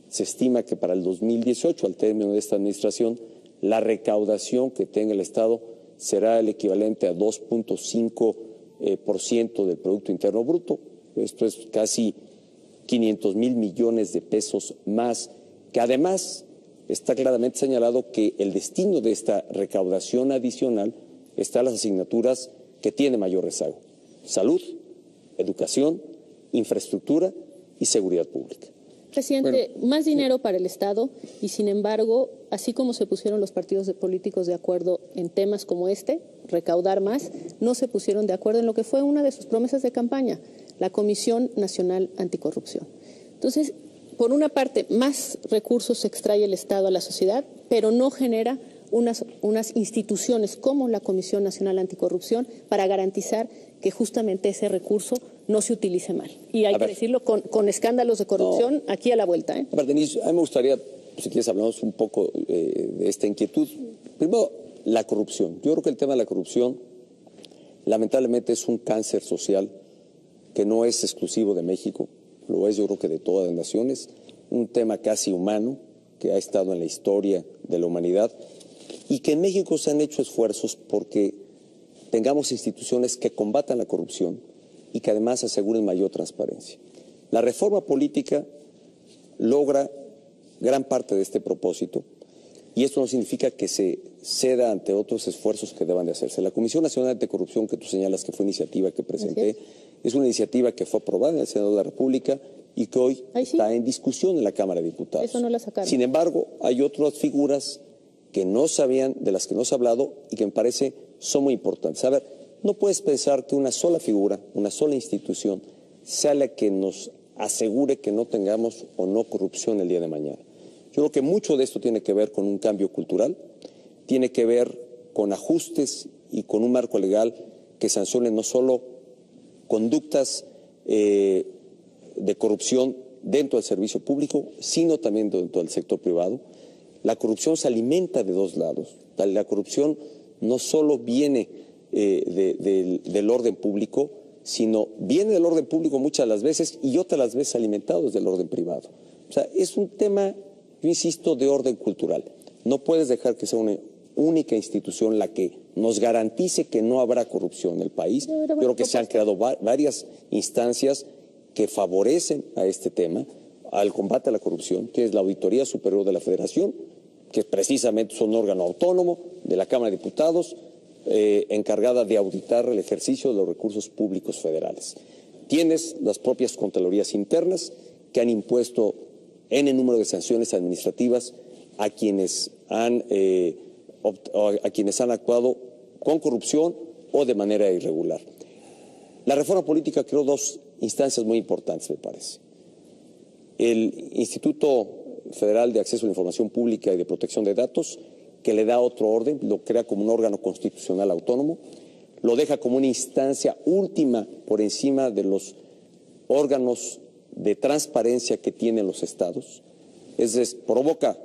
Se estima que para el 2018, al término de esta administración, la recaudación que tenga el Estado será el equivalente a 2.5% del Producto Interno Bruto. Esto es casi 500,000 millones de pesos más, que además está claramente señalado que el destino de esta recaudación adicional está en las asignaturas que tiene mayor rezago: salud, educación, infraestructura y seguridad pública. Presidente, más dinero para el Estado y, sin embargo, así como se pusieron los partidos políticos de acuerdo en temas como este, recaudar más, no se pusieron de acuerdo en lo que fue una de sus promesas de campaña, la Comisión Nacional Anticorrupción. Entonces, por una parte, más recursos extrae el Estado a la sociedad, pero no genera unas instituciones como la Comisión Nacional Anticorrupción para garantizar que justamente ese recurso no se utilice mal. Y hay que decirlo con escándalos de corrupción aquí a la vuelta. A ver, Denise, a mí me gustaría, si quieres, hablamos un poco de esta inquietud. Primero, la corrupción. Yo creo que el tema de la corrupción, lamentablemente, es un cáncer social que no es exclusivo de México, lo es yo creo que de todas las naciones, un tema casi humano que ha estado en la historia de la humanidad y que en México se han hecho esfuerzos porque tengamos instituciones que combatan la corrupción y que además aseguren mayor transparencia. La reforma política logra gran parte de este propósito y esto no significa que se ceda ante otros esfuerzos que deban de hacerse. La Comisión Nacional Anticorrupción que tú señalas que fue iniciativa que presenté, es una iniciativa que fue aprobada en el Senado de la República y que hoy está en discusión en la Cámara de Diputados. Eso no la sacaron. Sin embargo, hay otras figuras que no sabían, de las que no se ha hablado y que me parece son muy importantes. A ver, no puedes pensar que una sola figura, una sola institución, sea la que nos asegure que no tengamos o no corrupción el día de mañana. Yo creo que mucho de esto tiene que ver con un cambio cultural, tiene que ver con ajustes y con un marco legal que sancione no solo conductas de corrupción dentro del servicio público, sino también dentro del sector privado. La corrupción se alimenta de dos lados. La corrupción no solo viene del orden público, sino viene del orden público muchas de las veces y otras las veces alimentados del orden privado. O sea, es un tema, yo insisto, de orden cultural. No puedes dejar que sea una única institución la que nos garantice que no habrá corrupción en el país. Yo creo que se han creado varias instancias que favorecen a este tema, al combate a la corrupción, que es la Auditoría Superior de la Federación, que precisamente es un órgano autónomo de la Cámara de Diputados, encargada de auditar el ejercicio de los recursos públicos federales. Tienes las propias Contralorías Internas que han impuesto N número de sanciones administrativas a quienes han actuado con corrupción o de manera irregular. La reforma política creó dos instancias muy importantes, me parece. El Instituto Federal de Acceso a la Información Pública y de Protección de Datos, que le da otro orden, lo crea como un órgano constitucional autónomo, lo deja como una instancia última por encima de los órganos de transparencia que tienen los estados. Es decir, provoca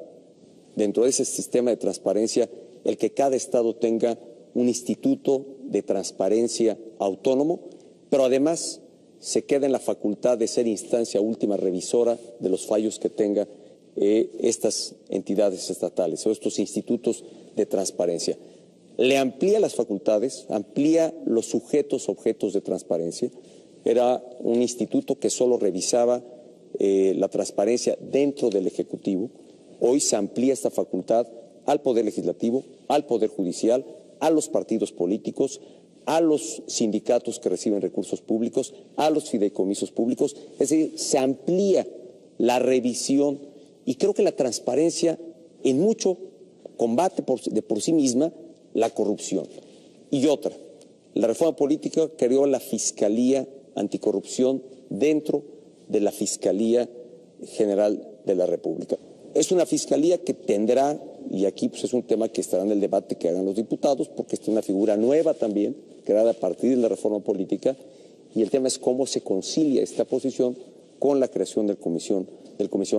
dentro de ese sistema de transparencia el que cada estado tenga un instituto de transparencia autónomo, pero además se queda en la facultad de ser instancia última revisora de los fallos que tenga estas entidades estatales o estos institutos de transparencia. Le amplía las facultades, amplía los sujetos, objetos de transparencia. Era un instituto que solo revisaba la transparencia dentro del Ejecutivo. Hoy se amplía esta facultad al Poder Legislativo, al Poder Judicial, a los partidos políticos, a los sindicatos que reciben recursos públicos, a los fideicomisos públicos. Es decir, se amplía la revisión y creo que la transparencia en mucho combate de por sí misma la corrupción. Y otra, la reforma política creó la Fiscalía Anticorrupción dentro de la Fiscalía General de la República. Es una fiscalía que tendrá, y aquí pues es un tema que estará en el debate que hagan los diputados, porque es una figura nueva también, creada a partir de la reforma política, y el tema es cómo se concilia esta posición con la creación del Comisión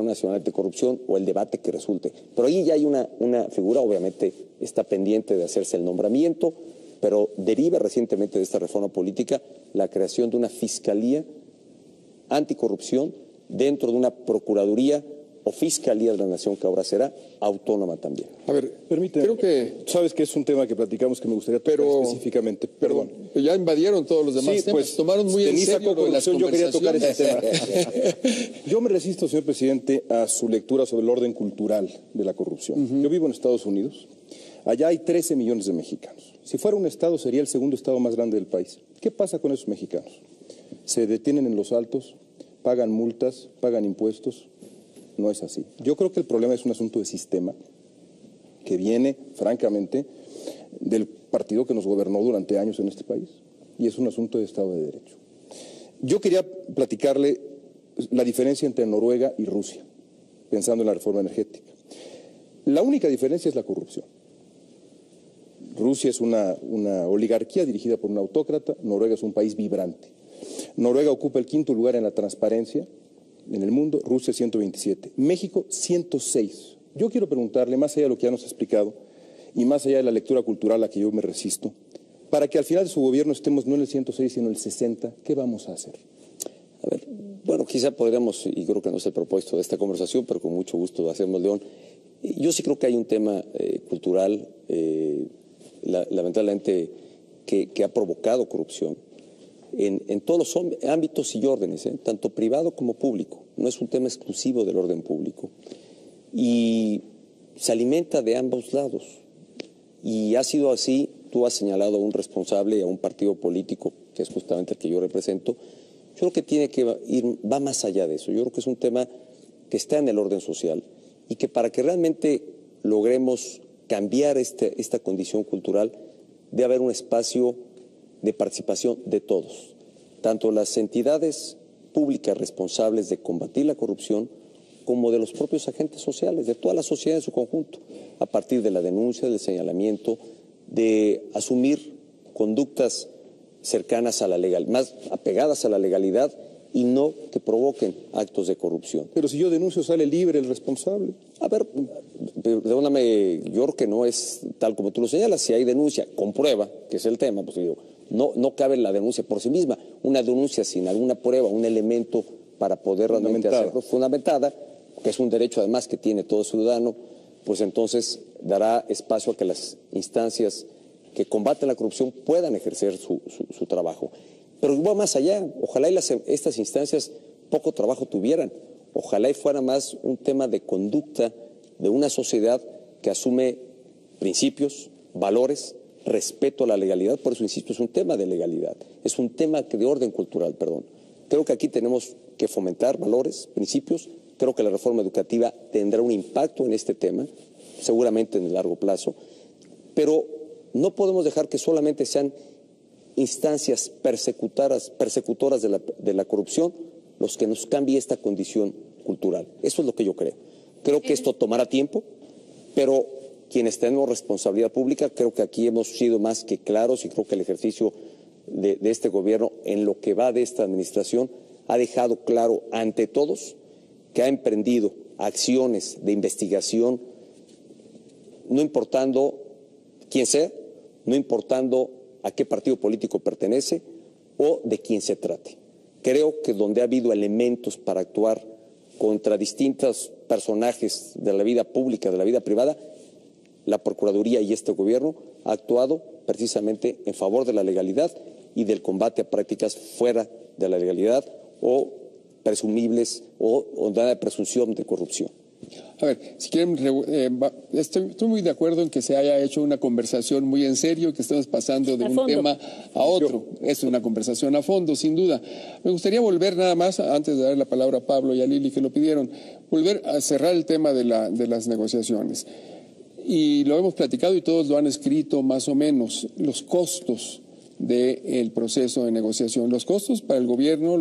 Nacional de Corrupción o el debate que resulte. Pero ahí ya hay una figura, obviamente está pendiente de hacerse el nombramiento, pero deriva recientemente de esta reforma política la creación de una Fiscalía Anticorrupción dentro de una Procuraduría o Fiscalía de la Nación, que ahora será autónoma también. A ver, Permíteme. creo que... Sabes que es un tema que platicamos que me gustaría tocar específicamente. Perdón. Pero ya invadieron todos los demás Sí, temas. pues, Tomaron muy en Denise serio sacó lo de las corrupción, yo quería tocar ese tema. conversaciones. Yo me resisto, señor presidente, a su lectura sobre el orden cultural de la corrupción. Yo vivo en Estados Unidos. Allá hay 13 millones de mexicanos. Si fuera un estado, sería el segundo estado más grande del país. ¿Qué pasa con esos mexicanos? Se detienen en los altos, pagan multas, pagan impuestos. No es así. Yo creo que el problema es un asunto de sistema que viene, francamente, del partido que nos gobernó durante años en este país. Y es un asunto de Estado de Derecho. Yo quería platicarle la diferencia entre Noruega y Rusia, pensando en la reforma energética. La única diferencia es la corrupción. Rusia es una oligarquía dirigida por un autócrata, Noruega es un país vibrante. Noruega ocupa el 5º lugar en la transparencia en el mundo, Rusia 127, México 106. Yo quiero preguntarle, más allá de lo que ya nos ha explicado, y más allá de la lectura cultural a la que yo me resisto, para que al final de su gobierno estemos no en el 106, sino en el 60, ¿qué vamos a hacer? A ver, bueno, quizá podríamos, y creo que no es el propósito de esta conversación, pero con mucho gusto lo hacemos, León. Yo sí creo que hay un tema cultural, lamentablemente, que ha provocado corrupción en todos los ámbitos y órdenes, tanto privado como público. No es un tema exclusivo del orden público. Y se alimenta de ambos lados. Y ha sido así, tú has señalado a un responsable, a un partido político, que es justamente el que yo represento. Yo creo que tiene que va más allá de eso. Yo creo que es un tema que está en el orden social y que para que realmente logremos cambiar esta condición cultural, debe haber un espacio de participación de todos, tanto las entidades públicas responsables de combatir la corrupción como de los propios agentes sociales, de toda la sociedad en su conjunto, a partir de la denuncia, del señalamiento, de asumir conductas cercanas a la legalidad, más apegadas a la legalidad y no que provoquen actos de corrupción. Pero si yo denuncio, sale libre el responsable. A ver, perdóname, yo creo que no es tal como tú lo señalas. Si hay denuncia con prueba, que es el tema, pues digo, no cabe la denuncia por sí misma. Una denuncia sin alguna prueba, un elemento para poder realmente hacerlo fundamentada, que es un derecho además que tiene todo ciudadano, pues entonces dará espacio a que las instancias que combaten la corrupción puedan ejercer su trabajo. Pero va más allá. Ojalá estas instancias poco trabajo tuvieran. Ojalá y fuera más un tema de conducta de una sociedad que asume principios, valores, respeto a la legalidad. Por eso, insisto, es un tema de legalidad. Es un tema de orden cultural, perdón. Creo que aquí tenemos que fomentar valores, principios. Creo que la reforma educativa tendrá un impacto en este tema, seguramente en el largo plazo. Pero no podemos dejar que solamente sean instancias persecutoras de la corrupción los que nos cambie esta condición cultural. Eso es lo que yo creo. Creo que esto tomará tiempo, pero quienes tenemos responsabilidad pública, creo que aquí hemos sido más que claros y creo que el ejercicio de este gobierno en lo que va de esta administración ha dejado claro ante todos que ha emprendido acciones de investigación, no importando quién sea, no importando a qué partido político pertenece o de quién se trate. Creo que donde ha habido elementos para actuar contra distintos personajes de la vida pública, de la vida privada, la Procuraduría y este gobierno ha actuado precisamente en favor de la legalidad y del combate a prácticas fuera de la legalidad o presumibles o de presunción de corrupción. A ver, si quieren, estoy muy de acuerdo en que se haya hecho una conversación muy en serio, que estamos pasando de un tema a otro. Es una conversación a fondo, sin duda. Me gustaría volver nada más, antes de dar la palabra a Pablo y a Lili que lo pidieron, volver a cerrar el tema de las negociaciones. Y lo hemos platicado y todos lo han escrito más o menos, los costos del proceso de negociación. Los costos para el gobierno,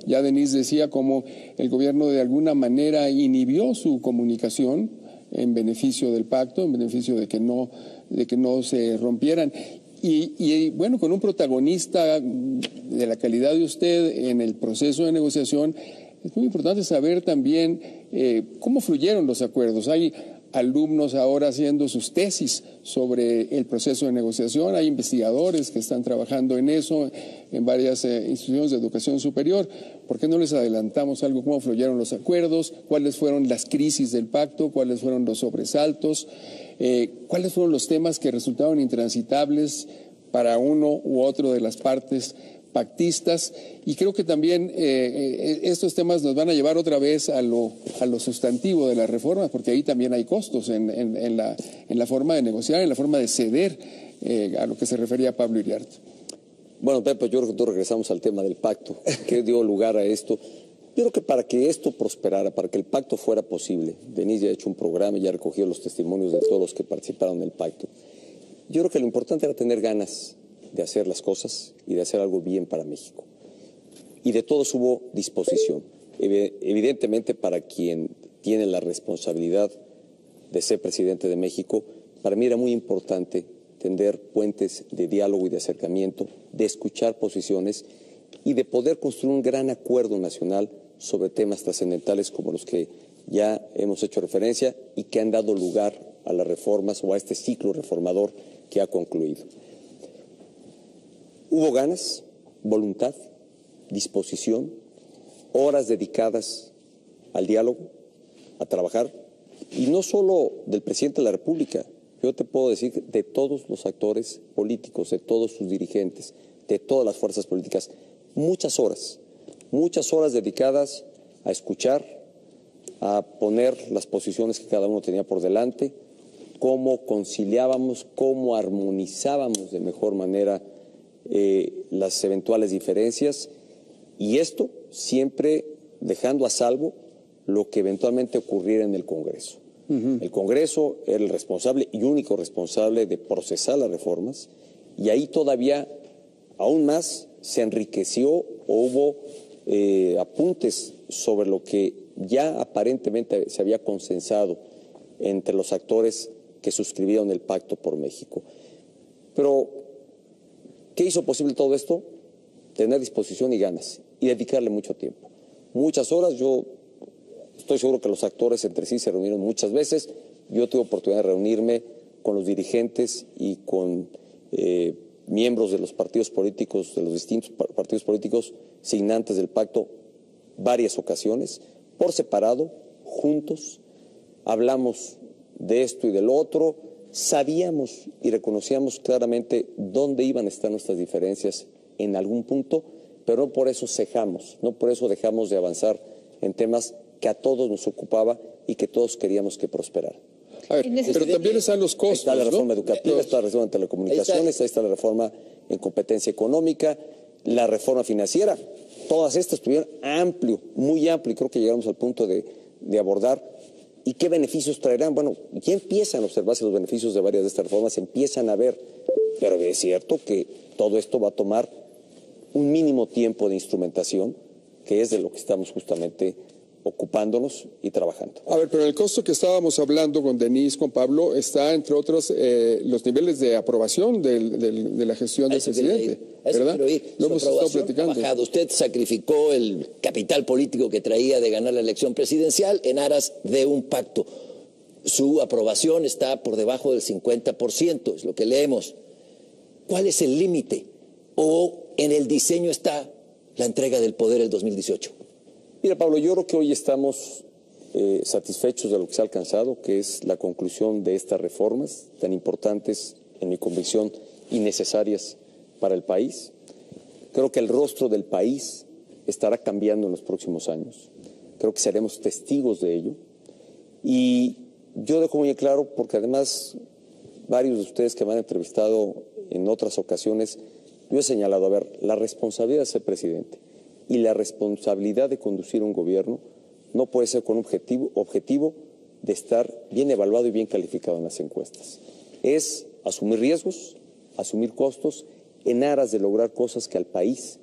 ya Denise decía cómo el gobierno de alguna manera inhibió su comunicación en beneficio del pacto, en beneficio de que no se rompieran. Y bueno, con un protagonista de la calidad de usted en el proceso de negociación, es muy importante saber también cómo fluyeron los acuerdos. alumnos ahora haciendo sus tesis sobre el proceso de negociación, hay investigadores que están trabajando en eso en varias instituciones de educación superior. ¿Por qué no les adelantamos algo? ¿Cómo fluyeron los acuerdos? ¿Cuáles fueron las crisis del pacto? ¿Cuáles fueron los sobresaltos? ¿Cuáles fueron los temas que resultaron intransitables para uno u otro de las partes pactistas? Y creo que también estos temas nos van a llevar otra vez a lo sustantivo de las reformas, porque ahí también hay costos en la forma de negociar, en la forma de ceder, a lo que se refería Pablo Iriarte. Bueno, Pepe, yo creo que todos regresamos al tema del pacto, que dio lugar a esto. Yo creo que para que esto prosperara, para que el pacto fuera posible, Denise ya ha hecho un programa y ya ha recogido los testimonios de todos los que participaron en el pacto. Yo creo que lo importante era tener ganas de hacer las cosas y de hacer algo bien para México. Y de todos hubo disposición. Evidentemente, para quien tiene la responsabilidad de ser presidente de México, para mí era muy importante tender puentes de diálogo y de acercamiento, de escuchar posiciones y de poder construir un gran acuerdo nacional sobre temas trascendentales como los que ya hemos hecho referencia y que han dado lugar a las reformas o a este ciclo reformador que ha concluido. Hubo ganas, voluntad, disposición, horas dedicadas al diálogo, a trabajar, y no solo del presidente de la República. Yo te puedo decir de todos los actores políticos, de todos sus dirigentes, de todas las fuerzas políticas, muchas horas dedicadas a escuchar, a poner las posiciones que cada uno tenía por delante, cómo conciliábamos, cómo armonizábamos de mejor manera las eventuales diferencias, y esto siempre dejando a salvo lo que eventualmente ocurriera en el Congreso. El Congreso era el responsable y único responsable de procesar las reformas, y ahí todavía aún más se enriqueció o hubo apuntes sobre lo que ya aparentemente se había consensado entre los actores que suscribieron el Pacto por México. Pero, ¿qué hizo posible todo esto? Tener disposición y ganas y dedicarle mucho tiempo. Muchas horas. Yo estoy seguro que los actores entre sí se reunieron muchas veces. Yo tuve oportunidad de reunirme con los dirigentes y con miembros de los partidos políticos, de los distintos partidos políticos signantes del pacto, varias ocasiones, por separado, juntos. Hablamos de esto y del otro, sabíamos y reconocíamos claramente dónde iban a estar nuestras diferencias en algún punto, pero no por eso cejamos, no por eso dejamos de avanzar en temas que a todos nos ocupaba y que todos queríamos que prosperara. A ver, pero también están los costos, está la reforma ¿no? educativa, está la reforma en telecomunicaciones, ahí está la reforma en competencia económica, la reforma financiera. Todas estas tuvieron amplio, muy amplio, y creo que llegamos al punto de abordar. ¿Y qué beneficios traerán? Bueno, ya empiezan a observarse los beneficios de varias de estas reformas, empiezan a ver, pero es cierto que todo esto va a tomar un mínimo tiempo de instrumentación, que es de lo que estamos justamente ocupándonos y trabajando. A ver, pero el costo que estábamos hablando con Denise, con Pablo, está entre otros los niveles de aprobación de la gestión del presidente, ¿verdad? Lo hemos estado platicando. Usted sacrificó el capital político que traía de ganar la elección presidencial en aras de un pacto. Su aprobación está por debajo del 50%, es lo que leemos. ¿Cuál es el límite? ¿O en el diseño está la entrega del poder el 2018? Mira, Pablo, yo creo que hoy estamos satisfechos de lo que se ha alcanzado, que es la conclusión de estas reformas tan importantes, en mi convicción, y necesarias para el país. Creo que el rostro del país estará cambiando en los próximos años. Creo que seremos testigos de ello. Y yo dejo muy claro, porque además varios de ustedes que me han entrevistado en otras ocasiones, yo he señalado, a ver, la responsabilidad de ser presidente y la responsabilidad de conducir un gobierno no puede ser con un objetivo de estar bien evaluado y bien calificado en las encuestas. Es asumir riesgos, asumir costos en aras de lograr cosas que al país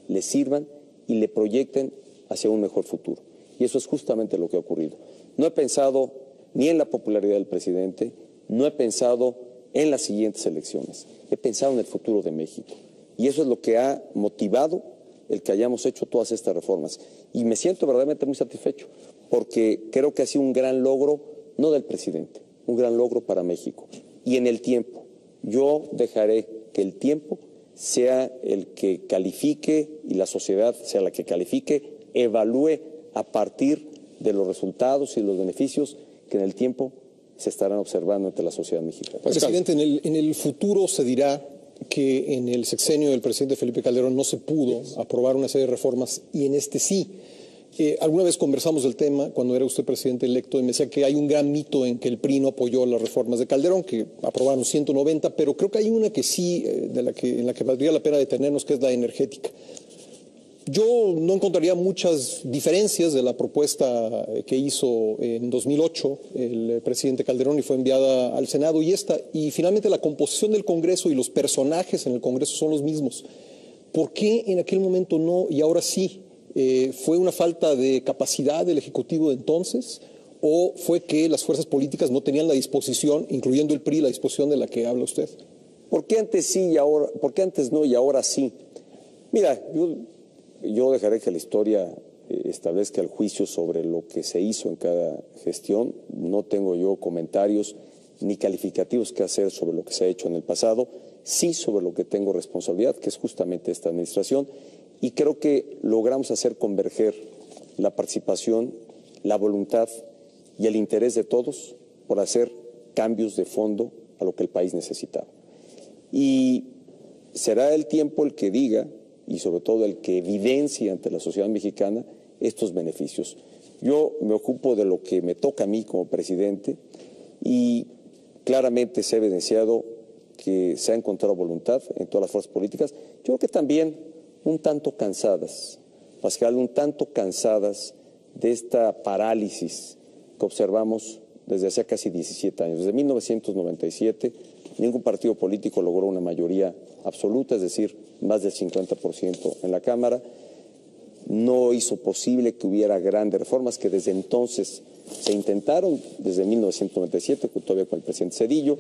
le sirvan y le proyecten hacia un mejor futuro. Y eso es justamente lo que ha ocurrido. No he pensado ni en la popularidad del presidente, no he pensado en las siguientes elecciones, he pensado en el futuro de México. Y eso es lo que ha motivado el que hayamos hecho todas estas reformas. Y me siento verdaderamente muy satisfecho, porque creo que ha sido un gran logro no del presidente, un gran logro para México. Y en el tiempo, yo dejaré que el tiempo sea el que califique y la sociedad sea la que califique, evalúe a partir de los resultados y los beneficios que en el tiempo se estarán observando ante la sociedad mexicana. Presidente, en el futuro se dirá que en el sexenio del presidente Felipe Calderón no se pudo aprobar una serie de reformas y en este sí. Alguna vez conversamos del tema cuando era usted presidente electo y me decía que hay un gran mito en que el PRI no apoyó las reformas de Calderón, que aprobaron 190, pero creo que hay una que sí, en la que valdría la pena detenernos, que es la energética. Yo no encontraría muchas diferencias de la propuesta que hizo en 2008 el presidente Calderón y fue enviada al Senado y finalmente la composición del Congreso y los personajes en el Congreso son los mismos. ¿Por qué en aquel momento no y ahora sí? ¿Fue una falta de capacidad del Ejecutivo de entonces o fue que las fuerzas políticas no tenían la disposición, incluyendo el PRI, la disposición de la que habla usted? ¿Por qué antes sí y ahora, por qué antes no y ahora sí? Mira, yo dejaré que la historia establezca el juicio sobre lo que se hizo en cada gestión. No tengo yo comentarios ni calificativos que hacer sobre lo que se ha hecho en el pasado, sí sobre lo que tengo responsabilidad, que es justamente esta administración, y creo que logramos hacer converger la participación, la voluntad y el interés de todos por hacer cambios de fondo a lo que el país necesitaba. Y será el tiempo el que diga, y sobre todo el que evidencie ante la sociedad mexicana estos beneficios. Yo me ocupo de lo que me toca a mí como presidente y claramente se ha evidenciado que se ha encontrado voluntad en todas las fuerzas políticas. Yo creo que también un tanto cansadas, Pascal, un tanto cansadas de esta parálisis que observamos desde hace casi 17 años. Desde 1997 ningún partido político logró una mayoría absoluta, es decir, más del 50% en la Cámara. No hizo posible que hubiera grandes reformas que desde entonces se intentaron, desde 1997, todavía con el presidente Zedillo.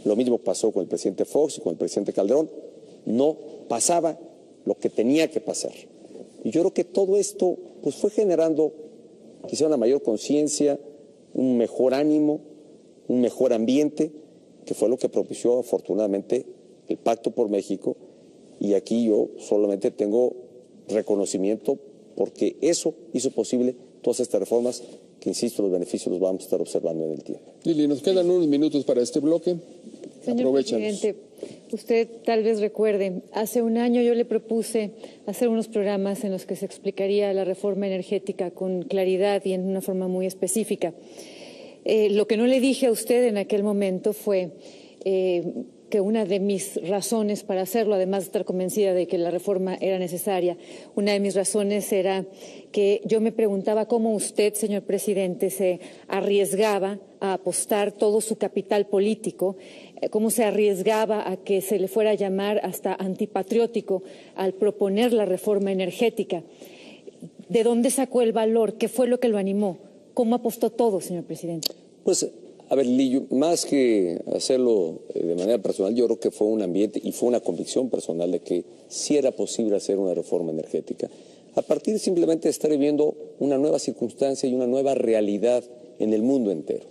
Lo mismo pasó con el presidente Fox y con el presidente Calderón. No pasaba lo que tenía que pasar. Y yo creo que todo esto pues fue generando quizá una mayor conciencia, un mejor ánimo, un mejor ambiente, que fue lo que propició afortunadamente el Pacto por México, y aquí yo solamente tengo reconocimiento porque eso hizo posible todas estas reformas que, insisto, los beneficios los vamos a estar observando en el tiempo. Lili, nos quedan unos minutos para este bloque. Señor presidente, usted tal vez recuerde, hace un año yo le propuse hacer unos programas en los que se explicaría la reforma energética con claridad y en una forma muy específica. Lo que no le dije a usted en aquel momento fue que una de mis razones para hacerlo, además de estar convencida de que la reforma era necesaria, una de mis razones era que yo me preguntaba cómo usted, señor presidente, se arriesgaba a apostar todo su capital político, cómo se arriesgaba a que se le fuera a llamar hasta antipatriótico al proponer la reforma energética. ¿De dónde sacó el valor? ¿Qué fue lo que lo animó? ¿Cómo apostó todo, señor presidente? Pues, a ver, Lili, más que hacerlo de manera personal, yo creo que fue un ambiente y fue una convicción personal de que sí era posible hacer una reforma energética. A partir simplemente de estar viviendo una nueva circunstancia y una nueva realidad en el mundo entero.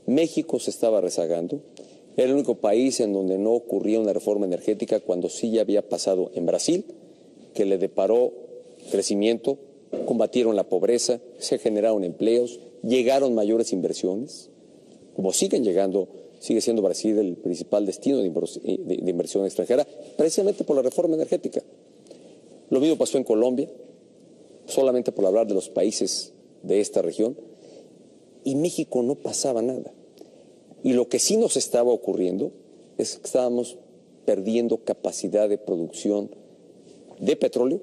México se estaba rezagando. Era el único país en donde no ocurría una reforma energética cuando sí ya había pasado en Brasil, que le deparó crecimiento, combatieron la pobreza, se generaron empleos, llegaron mayores inversiones, como siguen llegando, sigue siendo Brasil el principal destino de inversión extranjera, precisamente por la reforma energética. Lo mismo pasó en Colombia, solamente por hablar de los países de esta región, y México no pasaba nada. Y lo que sí nos estaba ocurriendo es que estábamos perdiendo capacidad de producción de petróleo,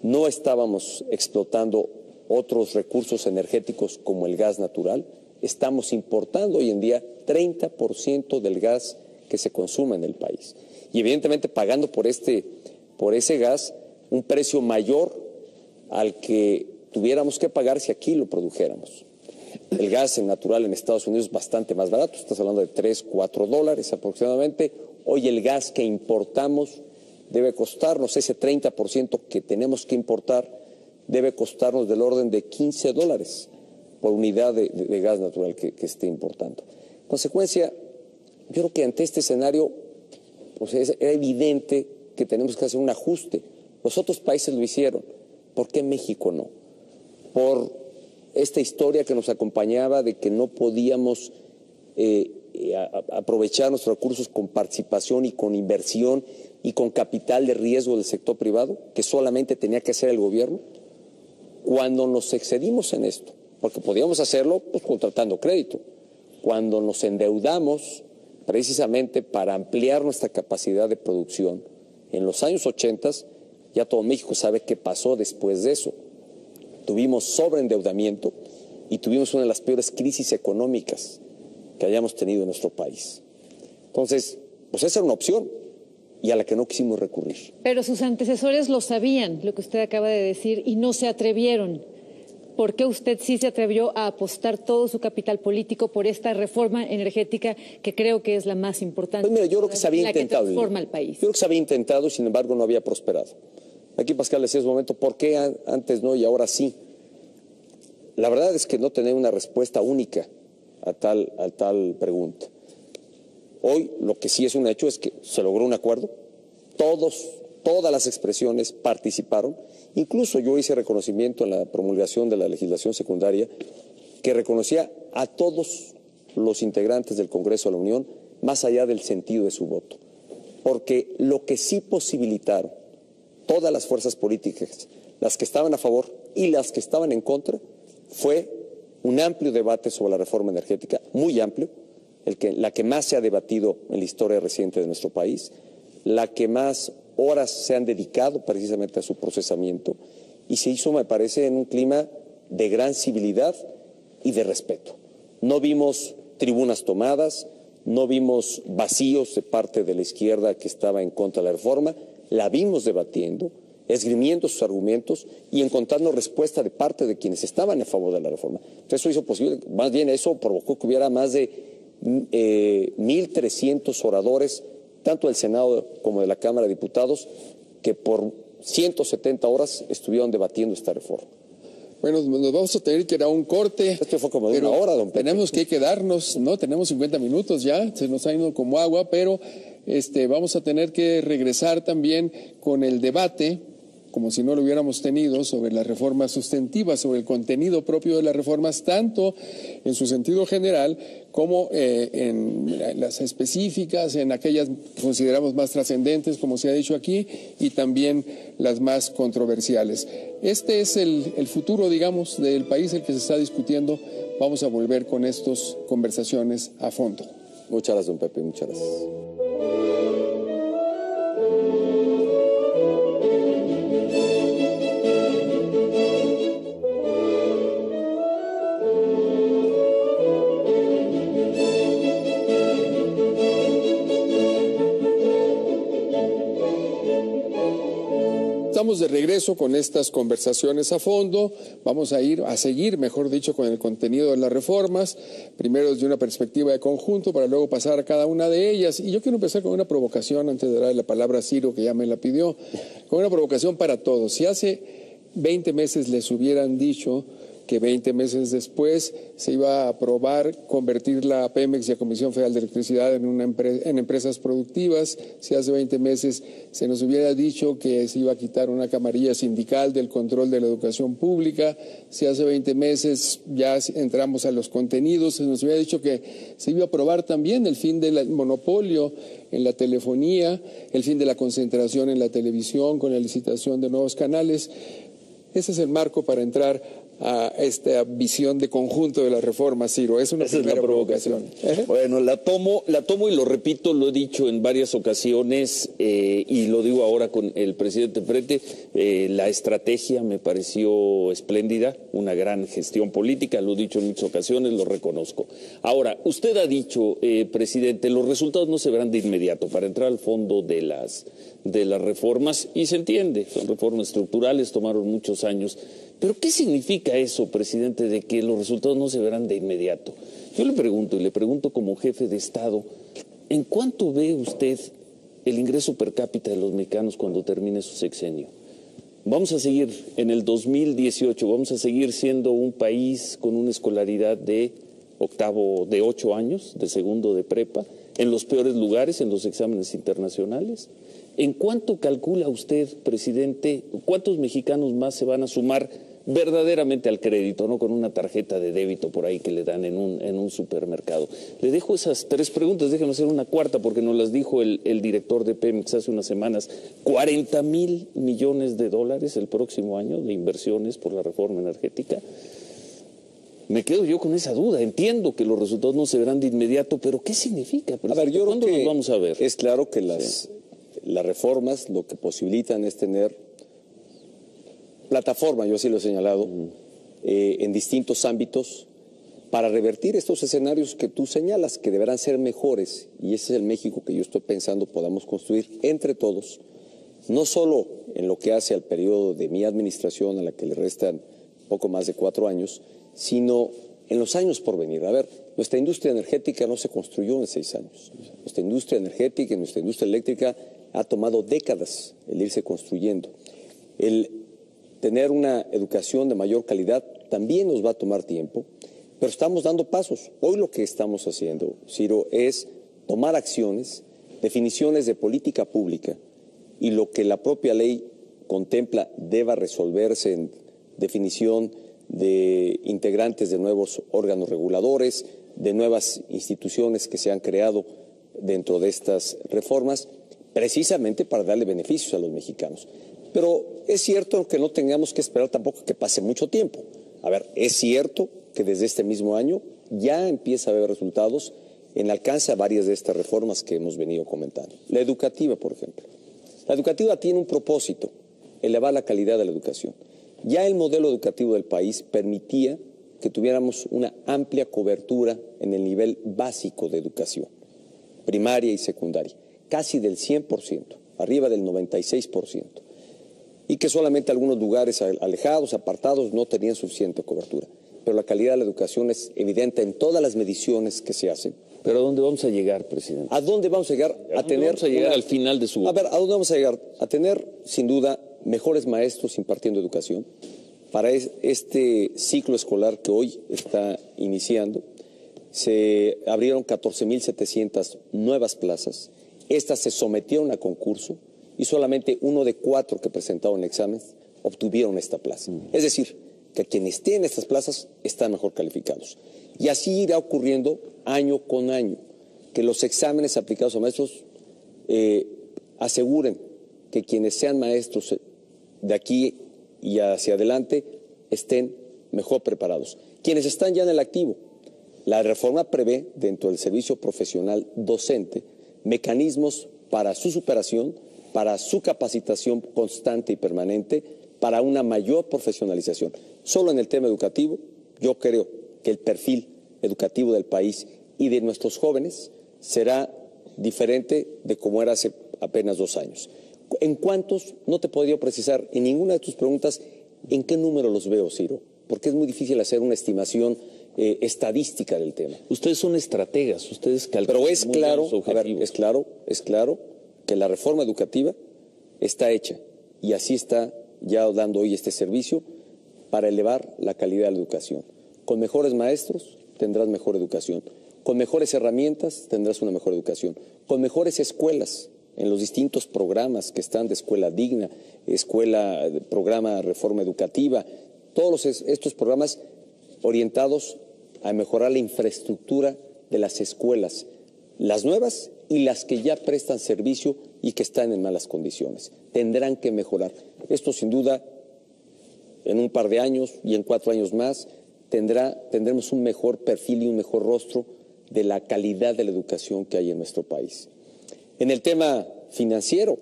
no estábamos explotando otros recursos energéticos como el gas natural, estamos importando hoy en día 30% del gas que se consume en el país. Y evidentemente pagando por ese gas un precio mayor al que tuviéramos que pagar si aquí lo produjéramos. El gas natural en Estados Unidos es bastante más barato, estás hablando de $3, $4 aproximadamente. Hoy el gas que importamos debe costarnos, ese 30% que tenemos que importar, debe costarnos del orden de $15. por unidad de gas natural que esté importando. En consecuencia, yo creo que ante este escenario pues era evidente que tenemos que hacer un ajuste. Los otros países lo hicieron. ¿Por qué México no? Por esta historia que nos acompañaba de que no podíamos aprovechar nuestros recursos con participación y con inversión y con capital de riesgo del sector privado, que solamente tenía que hacer el gobierno. Cuando nos excedimos en esto, porque podíamos hacerlo pues contratando crédito, cuando nos endeudamos precisamente para ampliar nuestra capacidad de producción en los años 80, ya todo México sabe qué pasó después de eso. Tuvimos sobreendeudamiento y tuvimos una de las peores crisis económicas que hayamos tenido en nuestro país. Entonces, pues esa era una opción y a la que no quisimos recurrir. Pero sus antecesores lo sabían, lo que usted acaba de decir, y no se atrevieron. ¿Por qué usted sí se atrevió a apostar todo su capital político por esta reforma energética que creo que es la más importante? Pues mira, yo creo que se había intentado. Que transforma el país. Yo creo que se había intentado y sin embargo no había prosperado. Aquí Pascal decía en ese momento, ¿por qué antes no y ahora sí? La verdad es que no tenía una respuesta única a tal pregunta. Hoy lo que sí es un hecho es que se logró un acuerdo, todas las expresiones participaron, incluso yo hice reconocimiento en la promulgación de la legislación secundaria que reconocía a todos los integrantes del Congreso de la Unión más allá del sentido de su voto, porque lo que sí posibilitaron todas las fuerzas políticas, las que estaban a favor y las que estaban en contra, fue un amplio debate sobre la reforma energética, muy amplio, la que más se ha debatido en la historia reciente de nuestro país, la que más horas se han dedicado precisamente a su procesamiento, y se hizo, me parece, en un clima de gran civilidad y de respeto. No vimos tribunas tomadas, no vimos vacíos de parte de la izquierda que estaba en contra de la reforma, la vimos debatiendo, esgrimiendo sus argumentos y encontrando respuesta de parte de quienes estaban a favor de la reforma. Entonces eso hizo posible, más bien eso provocó que hubiera más de 1.300 oradores, tanto del Senado como de la Cámara de Diputados, que por 170 horas estuvieron debatiendo esta reforma. Bueno, nos vamos a tener que ir a un corte. Esto fue como de una hora, don Pepe. Tenemos que quedarnos, ¿no? Tenemos 50 minutos ya, se nos ha ido como agua, pero vamos a tener que regresar también con el debate, como si no lo hubiéramos tenido, sobre las reformas sustantivas, sobre el contenido propio de las reformas, tanto en su sentido general como en las específicas, en aquellas que consideramos más trascendentes, como se ha dicho aquí, y también las más controversiales. Este es el futuro, digamos, del país, el que se está discutiendo. Vamos a volver con estas conversaciones a fondo. Muchas gracias, don Pepe, muchas gracias. Estamos de regreso con estas conversaciones a fondo. Vamos a seguir, mejor dicho, con el contenido de las reformas, primero desde una perspectiva de conjunto para luego pasar a cada una de ellas. Y yo quiero empezar con una provocación antes de darle la palabra a Ciro, que ya me la pidió, con una provocación para todos. Si hace 20 meses les hubieran dicho que 20 meses después se iba a aprobar convertir la Pemex y la Comisión Federal de Electricidad en empresas productivas, si hace 20 meses se nos hubiera dicho que se iba a quitar una camarilla sindical del control de la educación pública, si hace 20 meses ya entramos a los contenidos, se nos hubiera dicho que se iba a aprobar también el fin del monopolio en la telefonía, el fin de la concentración en la televisión con la licitación de nuevos canales. Ese es el marco para entrar a esta visión de conjunto de la reforma, Ciro. Es una primera provocación. Bueno, la tomo y lo repito, lo he dicho en varias ocasiones y lo digo ahora con el presidente frente. La estrategia me pareció espléndida, una gran gestión política, lo he dicho en muchas ocasiones, lo reconozco. Ahora, usted ha dicho, presidente, los resultados no se verán de inmediato. Para entrar al fondo de las reformas, y se entiende, son reformas estructurales, tomaron muchos años. Pero ¿qué significa eso, presidente, de que los resultados no se verán de inmediato? Yo le pregunto como jefe de Estado, ¿en cuánto ve usted el ingreso per cápita de los mexicanos cuando termine su sexenio? vamos a seguir en el 2018, vamos a seguir siendo un país con una escolaridad de octavo, de 8 años, de segundo de prepa, en los peores lugares en los exámenes internacionales. ¿En cuánto calcula usted, presidente, cuántos mexicanos más se van a sumar verdaderamente al crédito, no con una tarjeta de débito por ahí que le dan en un supermercado? Le dejo esas 3 preguntas, déjeme hacer una cuarta porque nos las dijo el director de Pemex hace unas semanas. 40,000 millones de dólares el próximo año de inversiones por la reforma energética. Me quedo yo con esa duda. Entiendo que los resultados no se verán de inmediato, pero ¿qué significa? A ver, yo ¿Cuándo creo que los vamos a ver? Es claro que las reformas lo que posibilitan es tener plataforma, yo así lo he señalado, en distintos ámbitos para revertir estos escenarios que tú señalas, que deberán ser mejores, y ese es el México que yo estoy pensando podamos construir entre todos, no solo en lo que hace al periodo de mi administración, a la que le restan poco más de 4 años, sino en los años por venir. A ver, nuestra industria energética no se construyó en 6 años. Nuestra industria energética y nuestra industria eléctrica ha tomado décadas el irse construyendo. El tener una educación de mayor calidad también nos va a tomar tiempo, pero estamos dando pasos. Hoy lo que estamos haciendo, Ciro, es tomar acciones, definiciones de política pública y lo que la propia ley contempla deba resolverse en definición de integrantes de nuevos órganos reguladores, de nuevas instituciones que se han creado dentro de estas reformas, precisamente para darle beneficios a los mexicanos. Pero es cierto que no tengamos que esperar tampoco que pase mucho tiempo. A ver, es cierto que desde este mismo año ya empieza a haber resultados en alcance a varias de estas reformas que hemos venido comentando. La educativa, por ejemplo. La educativa tiene un propósito, elevar la calidad de la educación. Ya el modelo educativo del país permitía que tuviéramos una amplia cobertura en el nivel básico de educación, primaria y secundaria, casi del 100%, arriba del 96%, y que solamente algunos lugares alejados, apartados, no tenían suficiente cobertura. Pero la calidad de la educación es evidente en todas las mediciones que se hacen. ¿Pero a dónde vamos a llegar, presidente? ¿A dónde vamos a llegar? Vamos a llegar al final de su... A ver, ¿a dónde vamos a llegar? A tener, sin duda, mejores maestros impartiendo educación. Para este ciclo escolar que hoy está iniciando, se abrieron 14,700 nuevas plazas. Estas se sometieron a concurso y solamente 1 de 4 que presentaron el examen obtuvieron esta plaza. Es decir, que quienes tienen estas plazas están mejor calificados. Y así irá ocurriendo año con año, que los exámenes aplicados a maestros aseguren que quienes sean maestros de aquí y hacia adelante estén mejor preparados. Quienes están ya en el activo, la reforma prevé dentro del servicio profesional docente mecanismos para su superación, para su capacitación constante y permanente, para una mayor profesionalización. Solo en el tema educativo, yo creo que el perfil educativo del país y de nuestros jóvenes será diferente de como era hace apenas 2 años. ¿En cuántos? No te podría precisar en ninguna de tus preguntas en qué número los veo, Ciro, porque es muy difícil hacer una estimación estadística del tema. Ustedes son estrategas, ustedes calculan. Pero es claro, a ver, es claro que la reforma educativa está hecha y así está ya dando hoy este servicio para elevar la calidad de la educación. Con mejores maestros tendrás mejor educación, con mejores herramientas tendrás una mejor educación, con mejores escuelas en los distintos programas que están de escuela digna, programa reforma educativa, todos estos programas orientados a mejorar la infraestructura de las escuelas, las nuevas y las que ya prestan servicio y que están en malas condiciones. Tendrán que mejorar. Esto sin duda, en un par de años y en 4 años más, tendremos un mejor perfil y un mejor rostro de la calidad de la educación que hay en nuestro país. En el tema financiero,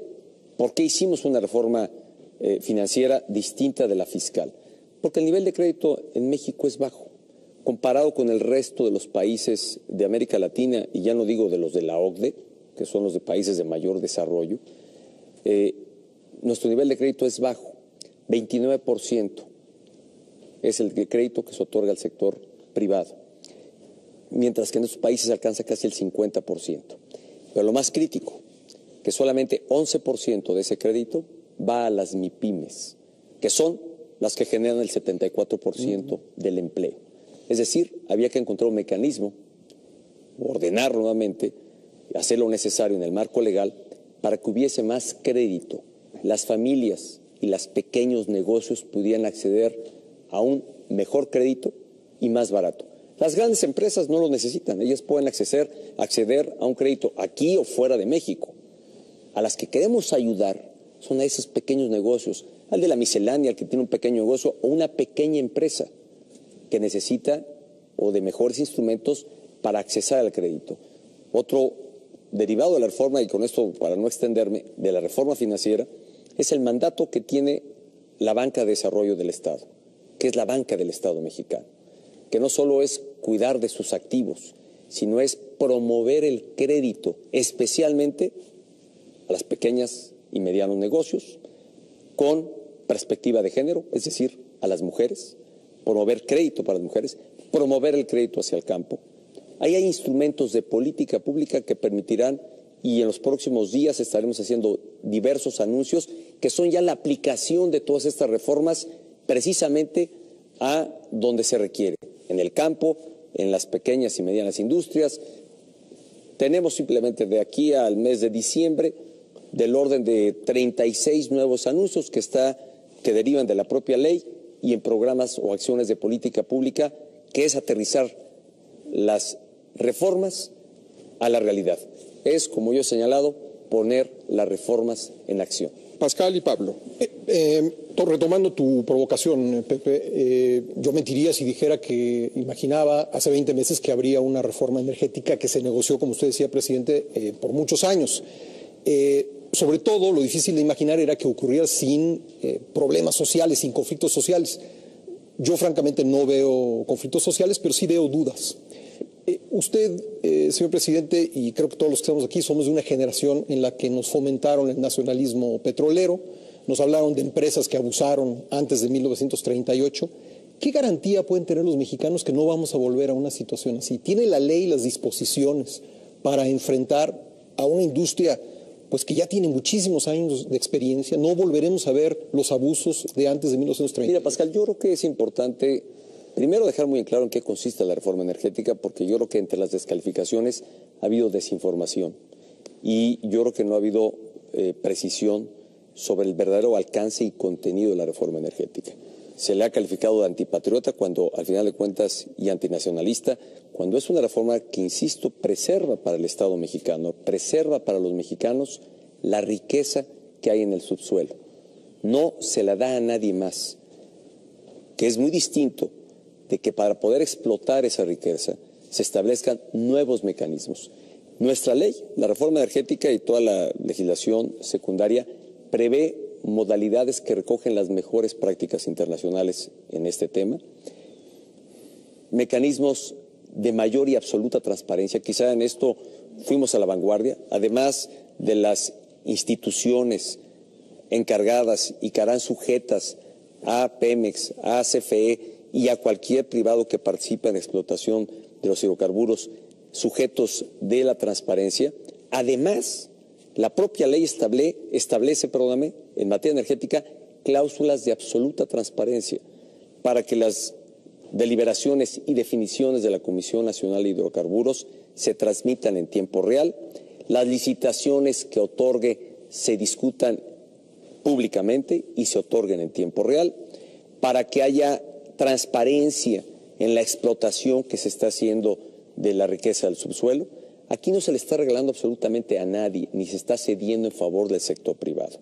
¿por qué hicimos una reforma financiera distinta de la fiscal? Porque el nivel de crédito en México es bajo, comparado con el resto de los países de América Latina, y ya no digo de los de la OCDE, que son los de países de mayor desarrollo. Nuestro nivel de crédito es bajo, 29% es el crédito que se otorga al sector privado, mientras que en estos países alcanza casi el 50%. Pero lo más crítico, que solamente 11% de ese crédito va a las MIPYMES, que son las que generan el 74% del empleo. Es decir, había que encontrar un mecanismo, ordenar nuevamente, hacer lo necesario en el marco legal para que hubiese más crédito. Las familias y los pequeños negocios pudieran acceder a un mejor crédito y más barato. Las grandes empresas no lo necesitan, ellas pueden acceder a un crédito aquí o fuera de México. A las que queremos ayudar son a esos pequeños negocios, al de la miscelánea, al que tiene un pequeño negocio o una pequeña empresa que necesita o de mejores instrumentos para accesar al crédito. Otro derivado de la reforma, y con esto para no extenderme, de la reforma financiera, es el mandato que tiene la Banca de Desarrollo del Estado, que es la banca del Estado mexicano, que no solo es cuidar de sus activos, sino es promover el crédito, especialmente a las pequeñas y medianos negocios, con perspectiva de género, es decir, a las mujeres, promover crédito para las mujeres, promover el crédito hacia el campo. Ahí hay instrumentos de política pública que permitirán, y en los próximos días estaremos haciendo diversos anuncios, que son ya la aplicación de todas estas reformas precisamente a donde se requiere, en el campo, en las pequeñas y medianas industrias. Tenemos simplemente de aquí al mes de diciembre del orden de 36 nuevos anuncios que derivan de la propia ley y en programas o acciones de política pública, que es aterrizar las reformas a la realidad. Es, como yo he señalado, poner las reformas en acción. Pascal y Pablo. Retomando tu provocación, Pepe, yo mentiría si dijera que imaginaba hace 20 meses que habría una reforma energética que se negoció, como usted decía, presidente, por muchos años. Sobre todo, lo difícil de imaginar era que ocurriera sin problemas sociales, sin conflictos sociales. Yo, francamente, no veo conflictos sociales, pero sí veo dudas. Usted, señor presidente, y creo que todos los que estamos aquí somos de una generación en la que nos fomentaron el nacionalismo petrolero, nos hablaron de empresas que abusaron antes de 1938. ¿Qué garantía pueden tener los mexicanos que no vamos a volver a una situación así? ¿Tiene la ley las disposiciones para enfrentar a una industria pues que ya tiene muchísimos años de experiencia? ¿No volveremos a ver los abusos de antes de 1930? Mira, Pascal, yo creo que es importante primero dejar muy en claro en qué consiste la reforma energética, porque yo creo que entre las descalificaciones ha habido desinformación y yo creo que no ha habido precisión sobre el verdadero alcance y contenido de la reforma energética. Se le ha calificado de antipatriota cuando, al final de cuentas, y antinacionalista, cuando es una reforma que, insisto, preserva para el Estado mexicano, preserva para los mexicanos la riqueza que hay en el subsuelo. No se la da a nadie más, que es muy distinto de que para poder explotar esa riqueza se establezcan nuevos mecanismos. Nuestra ley, la reforma energética y toda la legislación secundaria prevé modalidades que recogen las mejores prácticas internacionales en este tema, mecanismos de mayor y absoluta transparencia. Quizá en esto fuimos a la vanguardia, además de las instituciones encargadas y que harán sujetas a Pemex, a CFE y a cualquier privado que participe en la explotación de los hidrocarburos, sujetos de la transparencia. Además, la propia ley establece, en materia energética, cláusulas de absoluta transparencia para que las deliberaciones y definiciones de la Comisión Nacional de Hidrocarburos se transmitan en tiempo real, las licitaciones que otorgue se discutan públicamente y se otorguen en tiempo real, para que haya transparencia en la explotación que se está haciendo de la riqueza del subsuelo. Aquí no se le está regalando absolutamente a nadie, ni se está cediendo en favor del sector privado.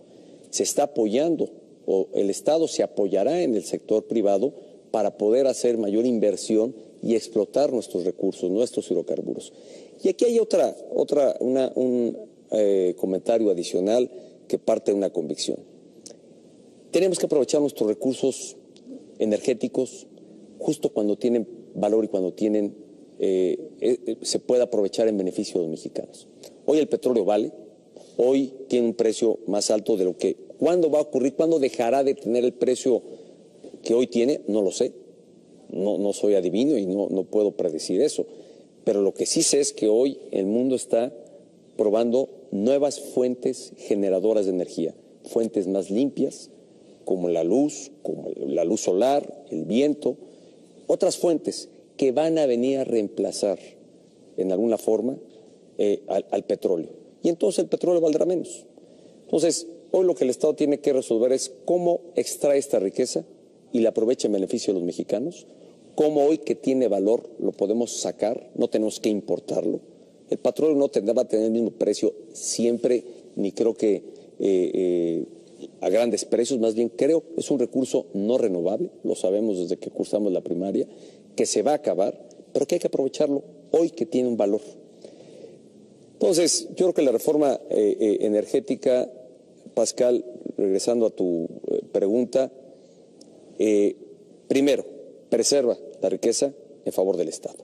Se está apoyando, o el Estado se apoyará en el sector privado para poder hacer mayor inversión y explotar nuestros recursos, nuestros hidrocarburos. Y aquí hay un comentario adicional que parte de una convicción. Tenemos que aprovechar nuestros recursos energéticos justo cuando tienen valor y cuando se puede aprovechar en beneficio de los mexicanos. Hoy el petróleo vale, hoy tiene un precio más alto de lo que... ¿Cuándo va a ocurrir? ¿Cuándo dejará de tener el precio que hoy tiene? No lo sé, no soy adivino y no puedo predecir eso, pero lo que sí sé es que hoy el mundo está probando nuevas fuentes generadoras de energía, fuentes más limpias, como la luz solar, el viento, otras fuentes que van a venir a reemplazar en alguna forma al petróleo. Y entonces el petróleo valdrá menos. Entonces, hoy lo que el Estado tiene que resolver es cómo extrae esta riqueza y la aprovecha en beneficio de los mexicanos, cómo hoy que tiene valor lo podemos sacar, no tenemos que importarlo. El petróleo no va a tener el mismo precio siempre, ni creo que a grandes precios, más bien creo que es un recurso no renovable, lo sabemos desde que cursamos la primaria, que se va a acabar, pero que hay que aprovecharlo hoy que tiene un valor. Entonces, yo creo que la reforma energética, Pascal, regresando a tu pregunta, primero, preserva la riqueza en favor del Estado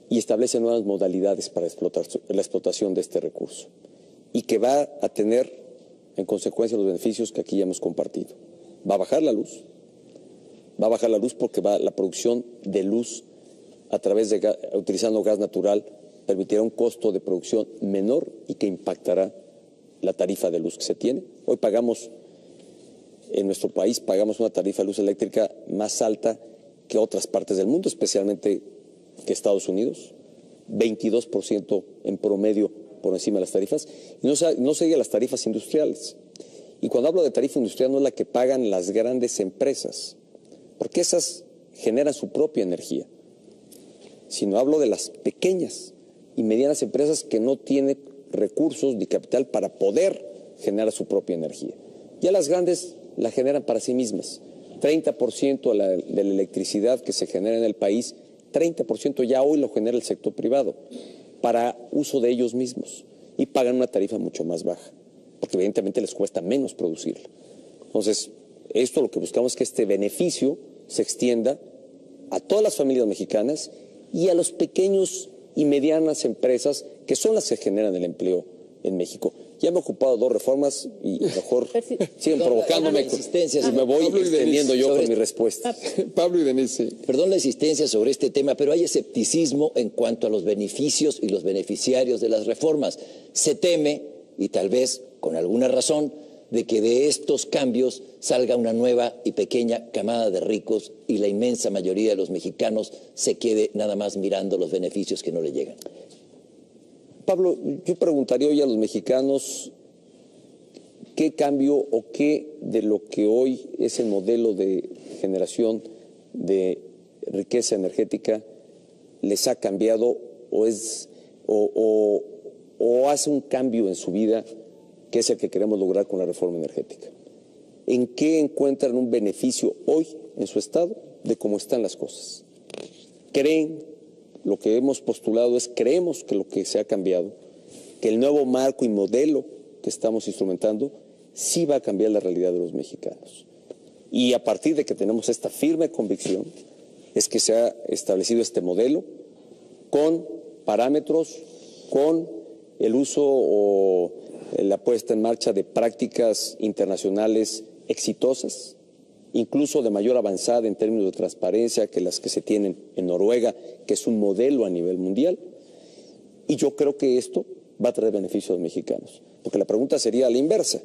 y establece nuevas modalidades para la explotación de este recurso y que va a tener en consecuencia los beneficios que aquí ya hemos compartido. Va a bajar la luz porque la producción de luz a través de utilizando gas natural permitirá un costo de producción menor y que impactará la tarifa de luz que se tiene. Hoy en nuestro país pagamos una tarifa de luz eléctrica más alta que otras partes del mundo, especialmente que Estados Unidos, 22% en promedio por encima de las tarifas, y no se diga las tarifas industriales. Y cuando hablo de tarifa industrial no es la que pagan las grandes empresas, porque esas generan su propia energía, sino hablo de las pequeñas y medianas empresas que no tienen recursos ni capital para poder generar su propia energía. Ya las grandes la generan para sí mismas. 30% de la electricidad que se genera en el país, 30% ya hoy lo genera el sector privado para uso de ellos mismos y pagan una tarifa mucho más baja, porque evidentemente les cuesta menos producirlo. Entonces, esto lo que buscamos es que este beneficio se extienda a todas las familias mexicanas y a los pequeños y medianas empresas que son las que generan el empleo en México. Ya me he ocupado 2 reformas y mejor siguen provocándome y me voy extendiendo yo con mi respuesta. Pablo y Denise. Perdón la insistencia sobre este tema, pero hay escepticismo en cuanto a los beneficios y los beneficiarios de las reformas. Se teme, y tal vez con alguna razón, de que de estos cambios salga una nueva y pequeña camada de ricos y la inmensa mayoría de los mexicanos se quede nada más mirando los beneficios que no le llegan. Pablo, yo preguntaría hoy a los mexicanos qué cambio o qué de lo que hoy es el modelo de generación de riqueza energética les ha cambiado o hace un cambio en su vida que es el que queremos lograr con la reforma energética. ¿En qué encuentran un beneficio hoy en su estado de cómo están las cosas? ¿Creen? Lo que hemos postulado es, creemos que lo que se ha cambiado, que el nuevo marco y modelo que estamos instrumentando sí va a cambiar la realidad de los mexicanos. Y a partir de que tenemos esta firme convicción, es que se ha establecido este modelo con parámetros, con el uso o la puesta en marcha de prácticas internacionales exitosas, incluso de mayor avanzada en términos de transparencia que las que se tienen en Noruega, que es un modelo a nivel mundial. Y yo creo que esto va a traer beneficios a los mexicanos. Porque la pregunta sería a la inversa.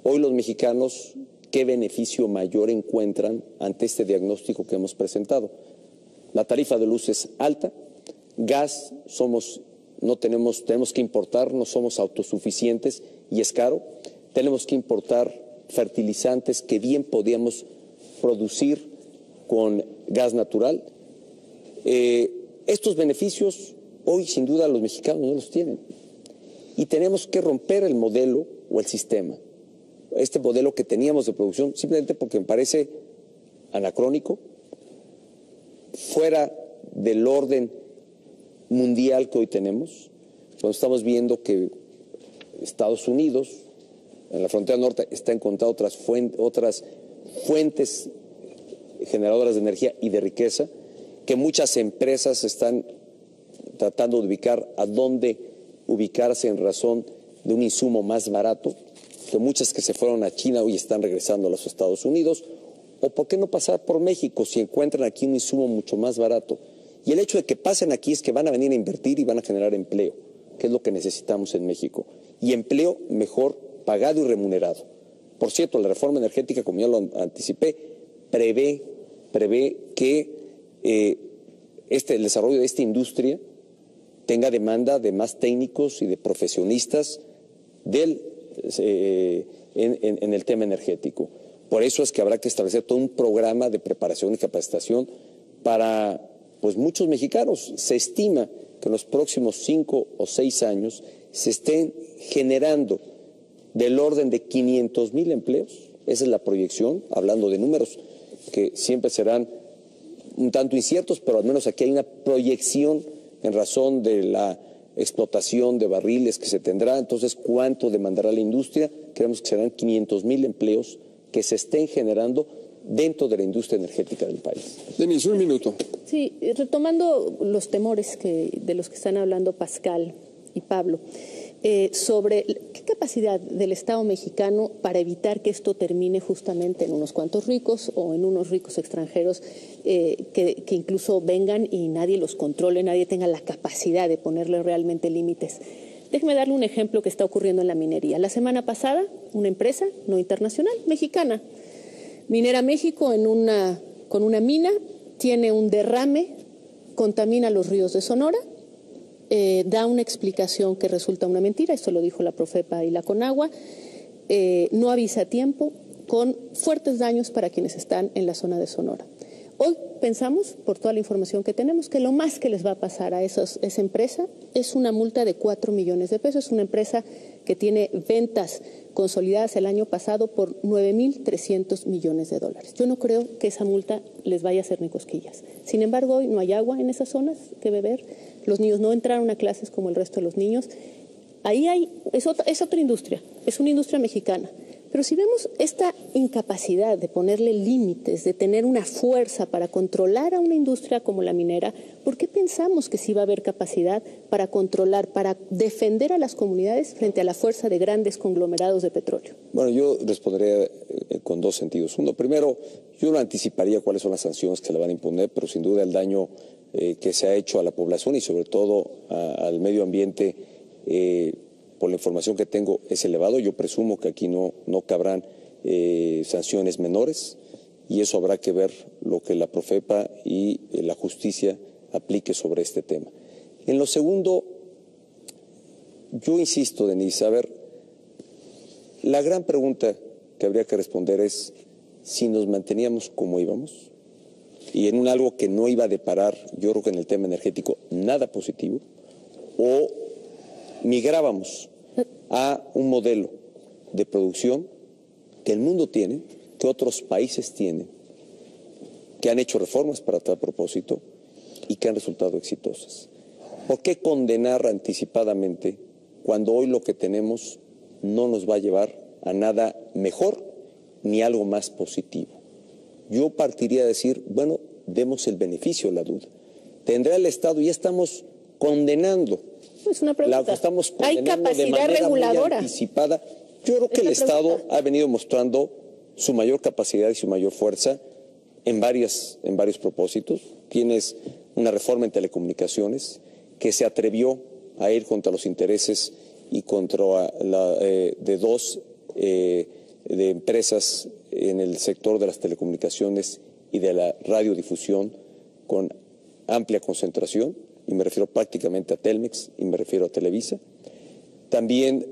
Hoy los mexicanos, ¿qué beneficio mayor encuentran ante este diagnóstico que hemos presentado? La tarifa de luz es alta, gas tenemos que importar, no somos autosuficientes y es caro, tenemos que importar fertilizantes que bien podíamos producir con gas natural. Estos beneficios hoy sin duda los mexicanos no los tienen y tenemos que romper el modelo o el sistema, este modelo que teníamos de producción, simplemente porque me parece anacrónico, fuera del orden mundial que hoy tenemos, cuando estamos viendo que Estados Unidos en la frontera norte está encontrando otras fuentes generadoras de energía y de riqueza, que muchas empresas están tratando de ubicar a dónde ubicarse en razón de un insumo más barato, que muchas que se fueron a China hoy están regresando a los Estados Unidos, o por qué no pasar por México si encuentran aquí un insumo mucho más barato. Y el hecho de que pasen aquí es que van a venir a invertir y van a generar empleo, que es lo que necesitamos en México, y empleo mejor pagado y remunerado. Por cierto, la reforma energética, como ya lo anticipé, prevé que el desarrollo de esta industria tenga demanda de más técnicos y de profesionistas en el tema energético. Por eso es que habrá que establecer todo un programa de preparación y capacitación para muchos mexicanos. Se estima que en los próximos 5 o 6 años se estén generando del orden de 500,000 empleos. Esa es la proyección, hablando de números que siempre serán un tanto inciertos, pero al menos aquí hay una proyección en razón de la explotación de barriles que se tendrá. Entonces, ¿cuánto demandará la industria? Creemos que serán 500,000 empleos que se estén generando dentro de la industria energética del país. Denise, un minuto. Sí, retomando los temores de los que están hablando Pascal y Pablo, sobre qué capacidad del Estado mexicano para evitar que esto termine justamente en unos cuantos ricos o en unos ricos extranjeros que incluso vengan y nadie los controle, nadie tenga la capacidad de ponerle realmente límites. Déjeme darle un ejemplo que está ocurriendo en la minería. La semana pasada, una empresa no internacional, mexicana, Minera México, con una mina, tiene un derrame, contamina los ríos de Sonora, da una explicación que resulta una mentira, esto lo dijo la Profepa y la Conagua, no avisa a tiempo, con fuertes daños para quienes están en la zona de Sonora. Hoy pensamos, por toda la información que tenemos, que lo más que les va a pasar a esa empresa es una multa de 4 millones de pesos. Es una empresa que tiene ventas consolidadas el año pasado por 9,300 millones de dólares. Yo no creo que esa multa les vaya a hacer ni cosquillas. Sin embargo, hoy no hay agua en esas zonas que beber. Los niños no entraron a clases como el resto de los niños. Ahí es otra industria, es una industria mexicana. Pero si vemos esta incapacidad de ponerle límites, de tener una fuerza para controlar a una industria como la minera, ¿por qué pensamos que sí va a haber capacidad para controlar, para defender a las comunidades frente a la fuerza de grandes conglomerados de petróleo? Bueno, yo respondería con 2 sentidos. Uno, primero, yo no anticiparía cuáles son las sanciones que le van a imponer, pero sin duda el daño que se ha hecho a la población y sobre todo al medio ambiente, por la información que tengo, es elevado. Yo presumo que aquí no cabrán sanciones menores y eso habrá que ver lo que la Profepa y la justicia aplique sobre este tema. En lo segundo, yo insisto, Denise, a ver, la gran pregunta que habría que responder es si nos manteníamos como íbamos y en algo que no iba a deparar, yo creo que en el tema energético, nada positivo, o migrábamos a un modelo de producción que el mundo tiene, que otros países tienen, que han hecho reformas para tal propósito y que han resultado exitosas. ¿Por qué condenar anticipadamente cuando hoy lo que tenemos no nos va a llevar a nada mejor ni algo más positivo? Yo partiría a decir, bueno, demos el beneficio de la duda. ¿Tendrá el Estado? Ya estamos condenando. Es una pregunta. Estamos ¿Hay capacidad reguladora? Anticipada. Yo creo que el Estado ha venido mostrando su mayor capacidad y su mayor fuerza en varios propósitos. Tienes una reforma en telecomunicaciones que se atrevió a ir contra los intereses y contra de 2 de empresas en el sector de las telecomunicaciones y de la radiodifusión con amplia concentración, y me refiero prácticamente a Telmex y me refiero a Televisa. También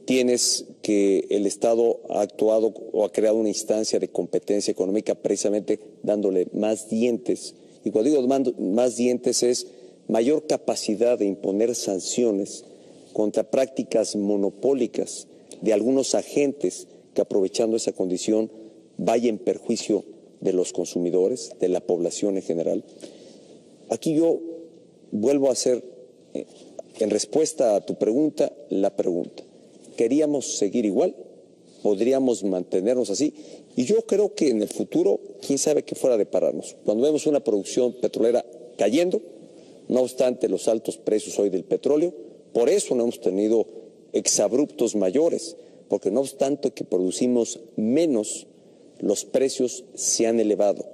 tienes que el Estado ha actuado o ha creado una instancia de competencia económica precisamente dándole más dientes, y cuando digo más dientes es mayor capacidad de imponer sanciones contra prácticas monopólicas de algunos agentes que, aprovechando esa condición, vaya en perjuicio de los consumidores, de la población en general. Aquí yo vuelvo a hacer, en respuesta a tu pregunta, la pregunta. ¿Queríamos seguir igual? ¿Podríamos mantenernos así? Y yo creo que en el futuro, quién sabe qué fuera de pararnos. Cuando vemos una producción petrolera cayendo, no obstante los altos precios hoy del petróleo, por eso no hemos tenido exabruptos mayores, porque no obstante que producimos menos, los precios se han elevado.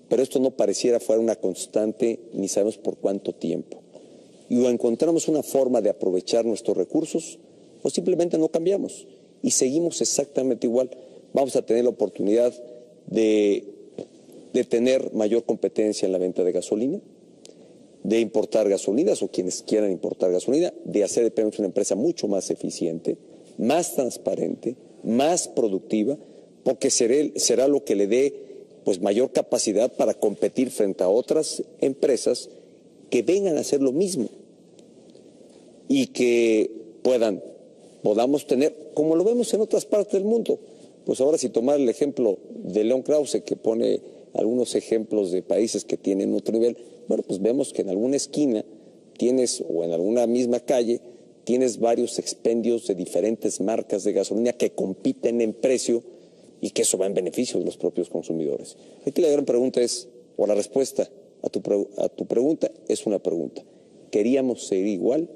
Pero esto no pareciera fuera una constante, ni sabemos por cuánto tiempo. Y o encontramos una forma de aprovechar nuestros recursos, o simplemente no cambiamos. y seguimos exactamente igual. Vamos a tener la oportunidad de tener mayor competencia en la venta de gasolina, de importar gasolinas o quienes quieran importar gasolina, de hacer de Pemex una empresa mucho más eficiente, más transparente, más productiva, porque será lo que le dé pues mayor capacidad para competir frente a otras empresas que vengan a hacer lo mismo y que podamos tener, como lo vemos en otras partes del mundo. Pues ahora, si tomar el ejemplo de León Krause, que pone algunos ejemplos de países que tienen otro nivel, bueno, pues vemos que en alguna esquina tienes, o en alguna misma calle, tienes varios expendios de diferentes marcas de gasolina que compiten en precio y que eso va en beneficio de los propios consumidores. Aquí la gran pregunta es, o la respuesta a tu pregunta es una pregunta: ¿queríamos seguir igual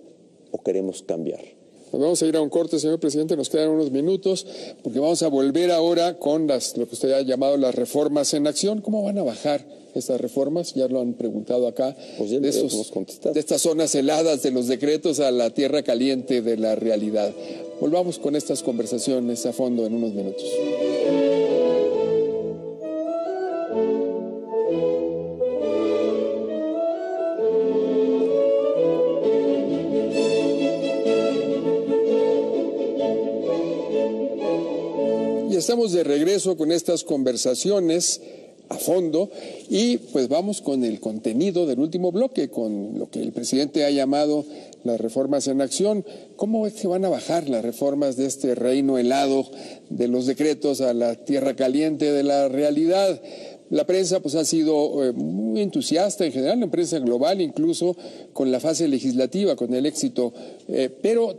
o queremos cambiar? Nos vamos a ir a un corte, señor presidente, nos quedan unos minutos, porque vamos a volver ahora con lo que usted ha llamado las reformas en acción. ¿Cómo van a bajar estas reformas? Ya lo han preguntado acá. Pues ya hemos contestado. De estas zonas heladas de los decretos a la tierra caliente de la realidad. Volvamos con estas conversaciones a fondo en unos minutos. Estamos de regreso con estas conversaciones a fondo y pues vamos con el contenido del último bloque, con lo que el presidente ha llamado las reformas en acción. ¿Cómo es que van a bajar las reformas de este reino helado de los decretos a la tierra caliente de la realidad? La prensa pues ha sido muy entusiasta en general, la prensa global incluso, con la fase legislativa, con el éxito, pero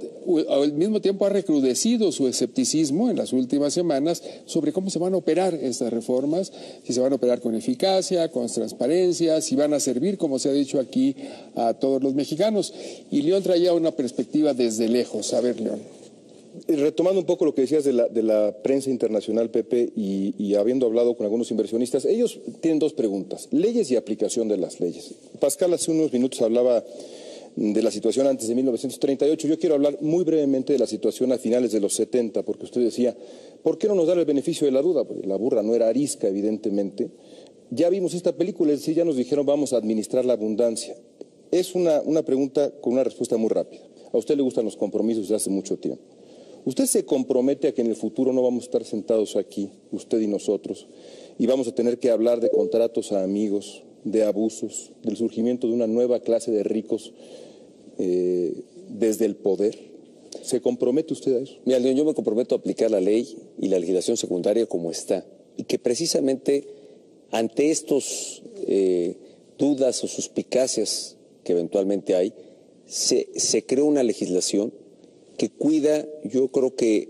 al mismo tiempo ha recrudecido su escepticismo en las últimas semanas sobre cómo se van a operar estas reformas, si se van a operar con eficacia, con transparencia, si van a servir, como se ha dicho aquí, a todos los mexicanos. Y León traía una perspectiva desde lejos. A ver, León. Retomando un poco lo que decías de la prensa internacional, Pepe, y habiendo hablado con algunos inversionistas, ellos tienen dos preguntas: leyes y aplicación de las leyes. Pascal hace unos minutos hablaba de la situación antes de 1938. Yo quiero hablar muy brevemente de la situación a finales de los 70, porque usted decía, ¿por qué no nos dan el beneficio de la duda? Porque la burra no era arisca, evidentemente. Ya vimos esta película, es decir, ya nos dijeron vamos a administrar la abundancia. Es una pregunta con una respuesta muy rápida. A usted le gustan los compromisos desde hace mucho tiempo. ¿Usted se compromete a que en el futuro no vamos a estar sentados aquí, usted y nosotros, y vamos a tener que hablar de contratos a amigos, de abusos, del surgimiento de una nueva clase de ricos desde el poder? ¿Se compromete usted a eso? Mira, León, yo me comprometo a aplicar la ley y la legislación secundaria como está, y que precisamente ante estos dudas o suspicacias que eventualmente hay, se creó una legislación que cuida, yo creo que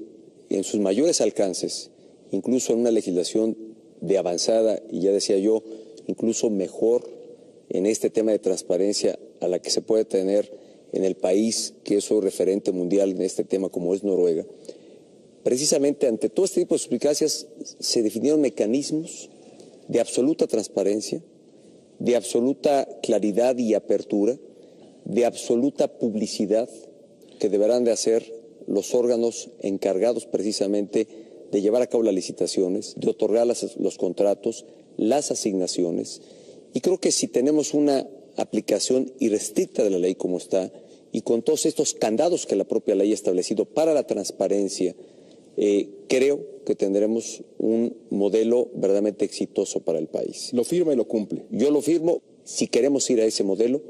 en sus mayores alcances, incluso en una legislación de avanzada, y ya decía yo, incluso mejor en este tema de transparencia a la que se puede tener en el país que es un referente mundial en este tema como es Noruega. Precisamente ante todo este tipo de suspicacias se definieron mecanismos de absoluta transparencia, de absoluta claridad y apertura, de absoluta publicidad, que deberán de hacer los órganos encargados precisamente de llevar a cabo las licitaciones, de otorgar los contratos, las asignaciones. Y creo que si tenemos una aplicación irrestricta de la ley como está, y con todos estos candados que la propia ley ha establecido para la transparencia, creo que tendremos un modelo verdaderamente exitoso para el país. ¿Lo firma y lo cumple? Yo lo firmo. Si queremos ir a ese modelo,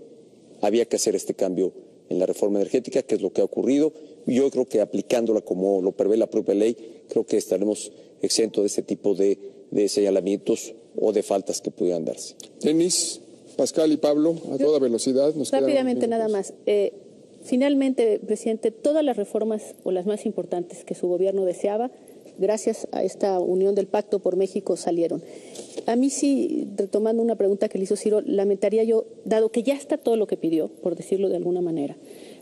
había que hacer este cambio en la reforma energética, que es lo que ha ocurrido. Yo creo que aplicándola como lo prevé la propia ley, creo que estaremos exentos de este tipo de señalamientos o de faltas que pudieran darse. Denis, Pascal y Pablo, a toda velocidad. Rápidamente nada más. Finalmente, presidente, todas las reformas o las más importantes que su gobierno deseaba, gracias a esta unión del Pacto por México, salieron. A mí sí, retomando una pregunta que le hizo Ciro, lamentaría yo, dado que ya está todo lo que pidió, por decirlo de alguna manera,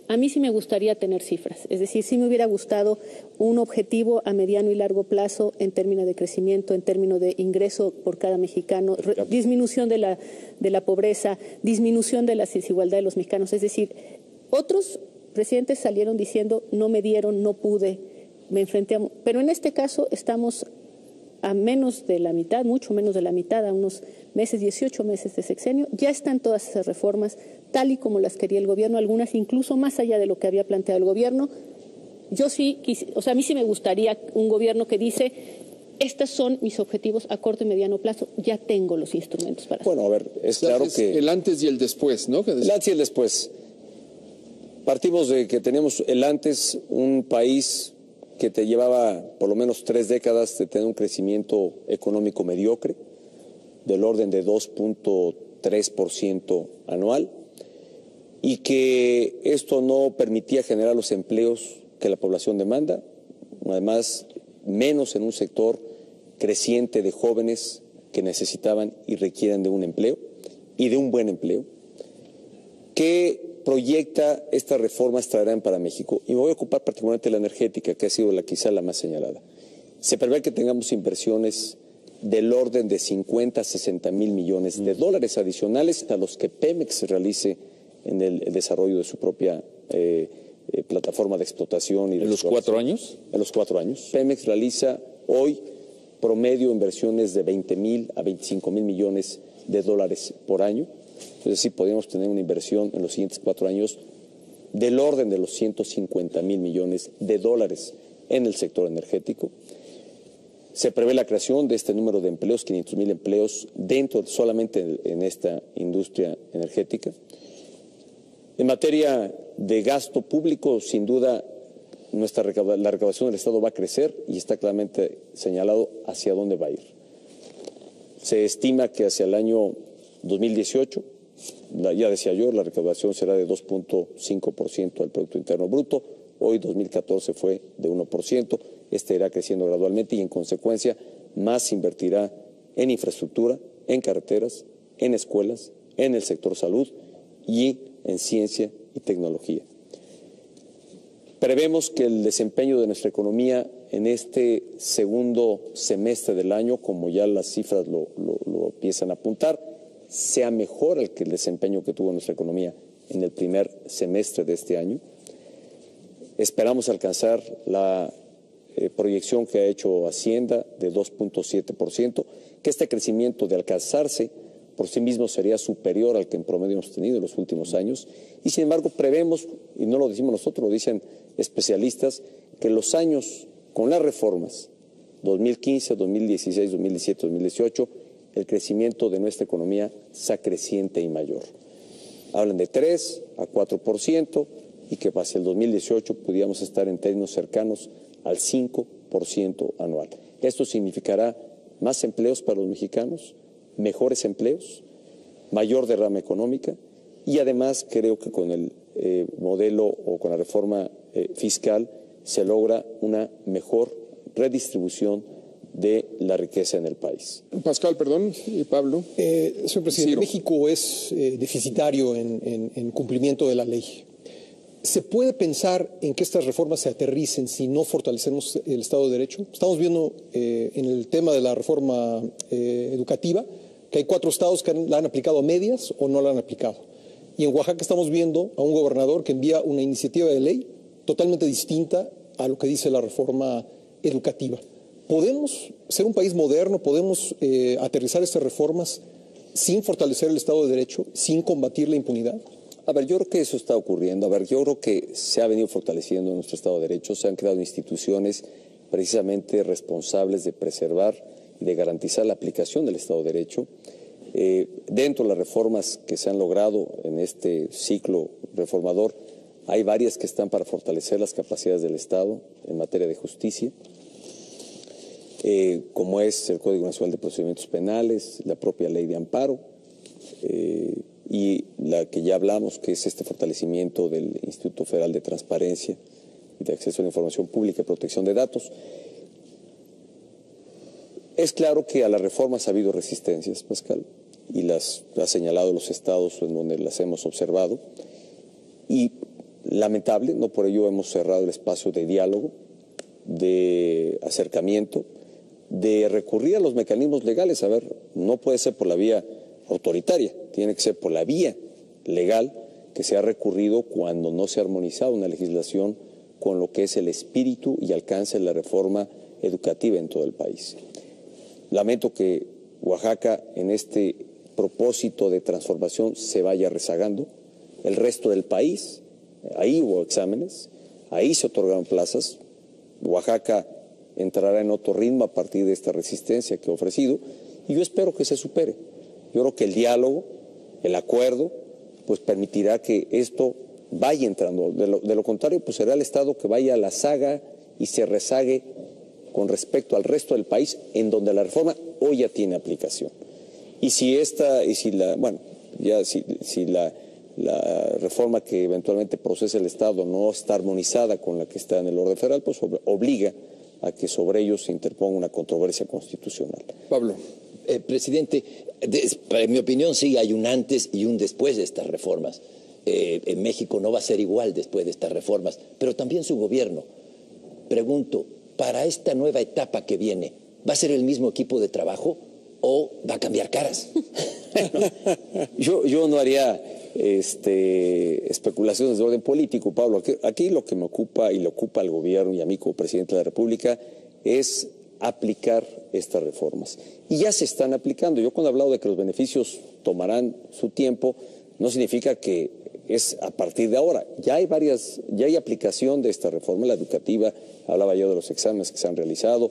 a mí sí me gustaría tener cifras. Es decir, sí me hubiera gustado un objetivo a mediano y largo plazo en términos de crecimiento, en términos de ingreso por cada mexicano, disminución de la pobreza, disminución de las desigualdades de los mexicanos. Es decir, otros presidentes salieron diciendo no me dieron, no pude, me enfrenté a... Pero en este caso estamos a menos de la mitad, mucho menos de la mitad, a unos meses, 18 meses de sexenio. Ya están todas esas reformas tal y como las quería el gobierno, algunas incluso más allá de lo que había planteado el gobierno. Yo sí, a mí sí me gustaría un gobierno que dice, estos son mis objetivos a corto y mediano plazo, ya tengo los instrumentos para Bueno, a ver, es claro que... El antes y el después, ¿no? El antes y el después. Partimos de que teníamos el antes, un país que te llevaba por lo menos 3 décadas de tener un crecimiento económico mediocre, del orden de 2.3% anual, y que esto no permitía generar los empleos que la población demanda, además menos en un sector creciente de jóvenes que necesitaban y requieren de un empleo y de un buen empleo. ¿Qué proyecta estas reformas traerán para México? Y me voy a ocupar particularmente de la energética, que ha sido quizá la más señalada. Se prevé que tengamos inversiones del orden de 50 a 60 mil millones de dólares adicionales a los que Pemex realice en el desarrollo de su propia plataforma de explotación. ¿En los 4 años? En los 4 años. Pemex realiza hoy promedio inversiones de 20 mil a 25 mil millones de dólares por año. Es decir, podríamos tener una inversión en los siguientes 4 años del orden de los 150 mil millones de dólares en el sector energético. Se prevé la creación de este número de empleos, 500 mil empleos, solamente en esta industria energética. En materia de gasto público, sin duda, la recaudación del Estado va a crecer y está claramente señalado hacia dónde va a ir. Se estima que hacia el año 2018, ya decía yo, la recaudación será de 2.5% del Producto Interno Bruto. Hoy, 2014, fue de 1%. Este irá creciendo gradualmente y, en consecuencia, más se invertirá en infraestructura, en carreteras, en escuelas, en el sector salud y en ciencia y tecnología. Prevemos que el desempeño de nuestra economía en este segundo semestre del año, como ya las cifras lo empiezan a apuntar, sea mejor que el desempeño que tuvo nuestra economía en el primer semestre de este año. Esperamos alcanzar la proyección que ha hecho Hacienda de 2.7%, que este crecimiento, de alcanzarse por sí mismo, sería superior al que en promedio hemos tenido en los últimos años. Y sin embargo prevemos, y no lo decimos nosotros, lo dicen especialistas, que los años con las reformas 2015, 2016, 2017, 2018, el crecimiento de nuestra economía sea creciente y mayor. Hablan de 3 a 4% y que hacia el 2018 pudiéramos estar en términos cercanos al 5% anual. Esto significará más empleos para los mexicanos, mejores empleos, mayor derrama económica y además creo que con el modelo o con la reforma fiscal se logra una mejor redistribución de la riqueza en el país. Pascal, perdón, y Pablo. Señor presidente, México es deficitario en cumplimiento de la ley. ¿Se puede pensar en que estas reformas se aterricen si no fortalecemos el Estado de Derecho? Estamos viendo en el tema de la reforma educativa que hay 4 estados que la han aplicado a medias o no la han aplicado. Y en Oaxaca estamos viendo a un gobernador que envía una iniciativa de ley totalmente distinta a lo que dice la reforma educativa. ¿Podemos ser un país moderno? ¿Podemos aterrizar estas reformas sin fortalecer el Estado de Derecho, sin combatir la impunidad? A ver, yo creo que eso está ocurriendo. A ver, yo creo que se ha venido fortaleciendo nuestro Estado de Derecho, se han creado instituciones precisamente responsables de preservar y de garantizar la aplicación del Estado de Derecho. Dentro de las reformas que se han logrado en este ciclo reformador, hay varias que están para fortalecer las capacidades del Estado en materia de justicia, como es el Código Nacional de Procedimientos Penales, la propia Ley de Amparo, y la que ya hablamos, que es este fortalecimiento del Instituto Federal de Transparencia y de Acceso a la Información Pública y Protección de Datos. Es claro que a las reformas ha habido resistencias, Pascal, y las ha señalado los estados en donde las hemos observado, y lamentable, no por ello hemos cerrado el espacio de diálogo, de acercamiento, de recurrir a los mecanismos legales. A ver, no puede ser por la vía autoritaria, tiene que ser por la vía legal, que se ha recurrido cuando no se ha armonizado una legislación con lo que es el espíritu y alcance de la reforma educativa en todo el país. Lamento que Oaxaca en este propósito de transformación se vaya rezagando. El resto del país, ahí hubo exámenes, ahí se otorgaron plazas. Oaxaca entrará en otro ritmo a partir de esta resistencia que ha ofrecido y yo espero que se supere. Yo creo que el diálogo, el acuerdo, pues permitirá que esto vaya entrando. De lo contrario, pues será el Estado que vaya a la saga y se rezague con respecto al resto del país, en donde la reforma hoy ya tiene aplicación. Y si la reforma que eventualmente procese el Estado no está armonizada con la que está en el orden federal, pues obliga a que sobre ellos se interponga una controversia constitucional. Pablo. Presidente, en mi opinión sí hay un antes y un después de estas reformas. En México no va a ser igual después de estas reformas, pero también su gobierno. Pregunto, para esta nueva etapa que viene, ¿va a ser el mismo equipo de trabajo o va a cambiar caras? Yo no haría especulaciones de orden político, Pablo. Aquí lo que me ocupa y le ocupa al gobierno y a mí como presidente de la República es aplicar estas reformas. Y ya se están aplicando. Yo cuando he hablado de que los beneficios tomarán su tiempo, no significa que es a partir de ahora. Ya hay aplicación de esta reforma, la educativa, hablaba yo de los exámenes que se han realizado,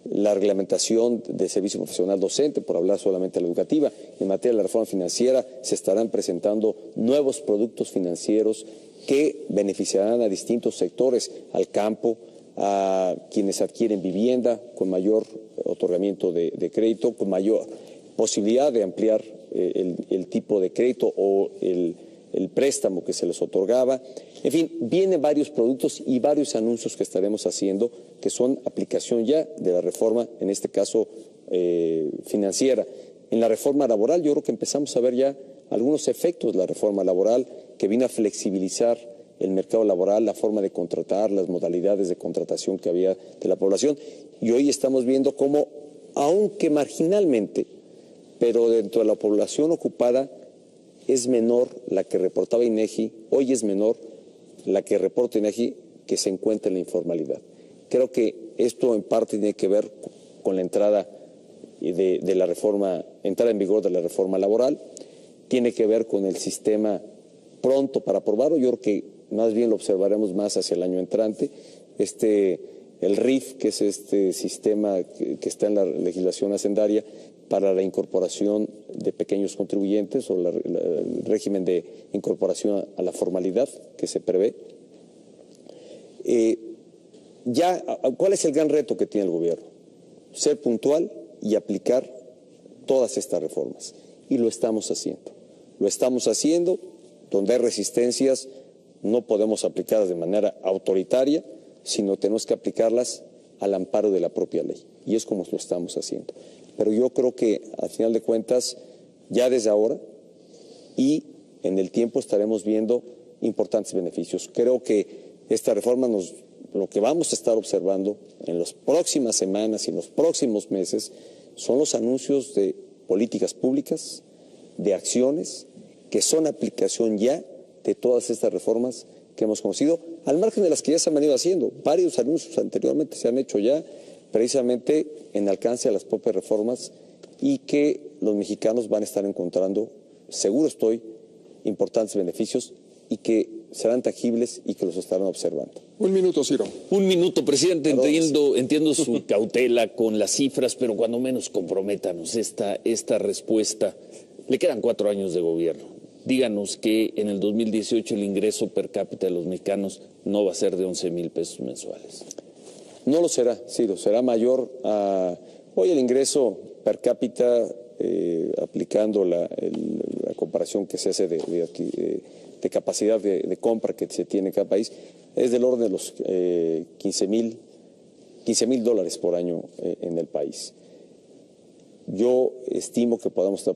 la reglamentación del servicio profesional docente, por hablar solamente de la educativa. En materia de la reforma financiera se estarán presentando nuevos productos financieros que beneficiarán a distintos sectores, al campo, a quienes adquieren vivienda con mayor otorgamiento de crédito, con mayor posibilidad de ampliar el tipo de crédito o el préstamo que se les otorgaba. En fin, vienen varios productos y varios anuncios que estaremos haciendo que son aplicación ya de la reforma, en este caso financiera. En la reforma laboral yo creo que empezamos a ver ya algunos efectos de la reforma laboral que vino a flexibilizar el mercado laboral, la forma de contratar, las modalidades de contratación que había de la población. Y hoy estamos viendo cómo, aunque marginalmente, pero dentro de la población ocupada es menor la que reportaba INEGI, hoy es menor la que reporta INEGI que se encuentra en la informalidad. Creo que esto en parte tiene que ver con la entrada de la reforma, entrada en vigor de la reforma laboral, tiene que ver con el sistema pronto para aprobarlo. Yo creo que más bien lo observaremos más hacia el año entrante. El RIF, que es este sistema que está en la legislación hacendaria para la incorporación de pequeños contribuyentes o el régimen de incorporación a la formalidad que se prevé. ¿Cuál es el gran reto que tiene el gobierno? Ser puntual y aplicar todas estas reformas. Y lo estamos haciendo. Lo estamos haciendo. Donde hay resistencias, no podemos aplicarlas de manera autoritaria, sino tenemos que aplicarlas al amparo de la propia ley. Y es como lo estamos haciendo. Pero yo creo que, al final de cuentas, ya desde ahora y en el tiempo estaremos viendo importantes beneficios. Creo que esta reforma lo que vamos a estar observando en las próximas semanas y en los próximos meses son los anuncios de políticas públicas, de acciones que son aplicación ya de todas estas reformas que hemos conocido, al margen de las que ya se han venido haciendo. Varios anuncios anteriormente se han hecho ya precisamente en alcance a las propias reformas y que los mexicanos van a estar encontrando, seguro estoy, importantes beneficios y que serán tangibles y que los estarán observando. Un minuto, Ciro. Un minuto, presidente. Entiendo su cautela con las cifras, pero cuando menos comprométanos esta respuesta. Le quedan 4 años de gobierno. Díganos que en el 2018 el ingreso per cápita de los mexicanos no va a ser de 11,000 pesos mensuales. No lo será, Ciro, será mayor a... Hoy el ingreso per cápita, aplicando la comparación que se hace de capacidad de compra que se tiene en cada país, es del orden de los $15,000 por año en el país. Yo estimo que podamos estar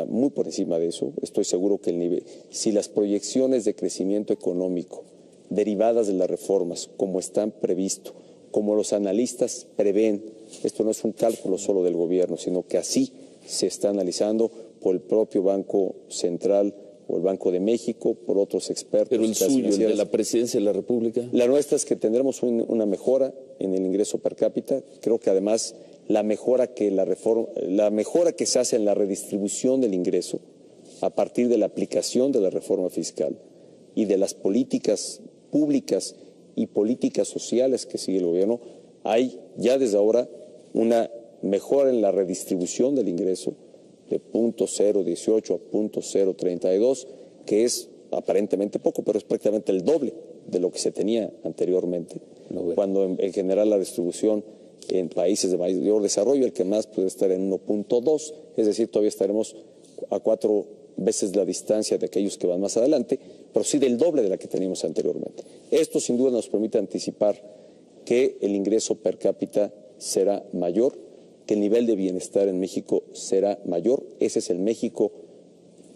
muy por encima de eso. Estoy seguro que el nivel, si las proyecciones de crecimiento económico derivadas de las reformas, como están previsto, como los analistas prevén, esto no es un cálculo solo del gobierno, sino que así se está analizando por el propio Banco Central o el Banco de México, por otros expertos. Pero el suyo, el de la Presidencia de la República. La nuestra es que tendremos una mejora en el ingreso per cápita. Creo que además la mejora que se hace en la redistribución del ingreso a partir de la aplicación de la reforma fiscal y de las políticas públicas y políticas sociales que sigue el gobierno, hay ya desde ahora una mejora en la redistribución del ingreso de 0.018 a 0.032, que es aparentemente poco, pero es prácticamente el doble de lo que se tenía anteriormente, cuando en general la distribución en países de mayor desarrollo, el que más puede estar en 1.2, es decir, todavía estaremos a 4 veces la distancia de aquellos que van más adelante, pero sí del doble de la que teníamos anteriormente. Esto sin duda nos permite anticipar que el ingreso per cápita será mayor, que el nivel de bienestar en México será mayor. Ese es el México